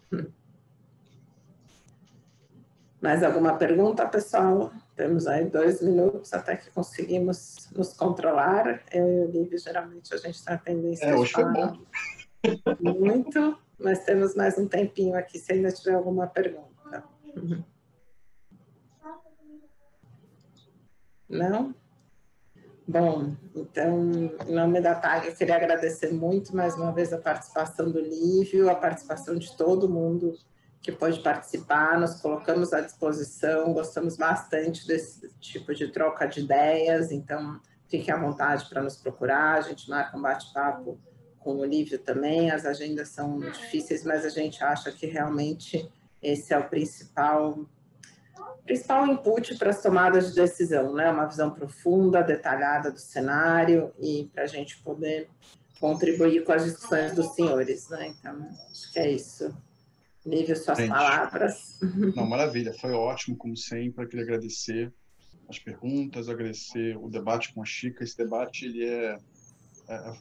Speaker 1: Mais alguma pergunta, pessoal? Temos aí 2 minutos até que conseguimos nos controlar. Eu e o Olívio, geralmente, a gente tem a tendência
Speaker 2: hoje foi bom.
Speaker 1: Muito, mas temos mais um tempinho aqui, se ainda tiver alguma pergunta. Não? Bom, então, em nome da TAG, eu queria agradecer muito mais uma vez a participação do Lívio, a participação de todo mundo que pôde participar, nos colocamos à disposição, gostamos bastante desse tipo de troca de ideias, então fiquem à vontade para nos procurar, a gente marca um bate-papo com o Lívio também, as agendas são difíceis, mas a gente acha que realmente esse é o principal input para as tomadas de decisão, né? Uma visão profunda, detalhada do cenário e para a gente poder contribuir com as discussões dos senhores, né? Então, acho que é isso. Lívio, suas palavras.
Speaker 2: Não, maravilha, foi ótimo, como sempre. Eu queria agradecer as perguntas, agradecer o debate com a Chica. Esse debate,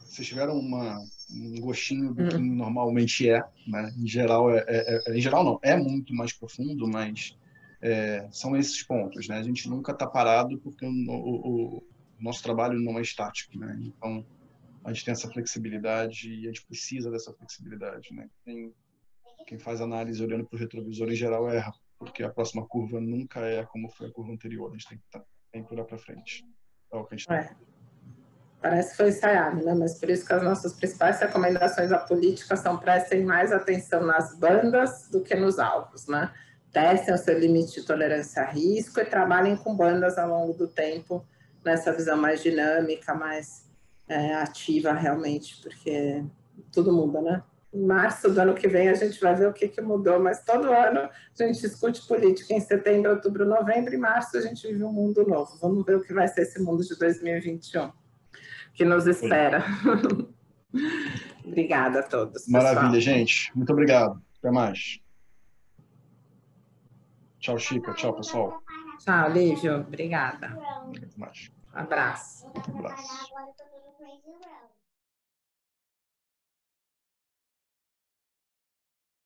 Speaker 2: vocês tiveram um gostinho do que normalmente né? Em geral, em geral não, é muito mais profundo, mas são esses pontos, né? A gente nunca está parado porque o nosso trabalho não é estático, né? Então, a gente tem essa flexibilidade e a gente precisa dessa flexibilidade, né? Quem faz análise olhando para o retrovisor, em geral, erra, porque a próxima curva nunca é como foi a curva anterior. A gente tem que olhar para frente. É o que a gente tem.
Speaker 1: Parece que foi ensaiado, né? Mas por isso que as nossas principais recomendações à política são prestem mais atenção nas bandas do que nos alvos, né? Testem o seu limite de tolerância a risco e trabalhem com bandas ao longo do tempo nessa visão mais dinâmica, mais ativa realmente, porque tudo muda, né? Em março do ano que vem a gente vai ver o que mudou, mas todo ano a gente discute política em setembro, outubro, novembro e março a gente vive um mundo novo. Vamos ver o que vai ser esse mundo de 2021 que nos espera. Obrigada a todos.
Speaker 2: Maravilha,
Speaker 1: pessoal.
Speaker 2: gente. Muito obrigado. Até mais. Tchau, Chica. Tchau, pessoal.
Speaker 1: Tchau, Lívio. Obrigada.
Speaker 2: Até mais.
Speaker 1: Abraço.
Speaker 2: Abraço.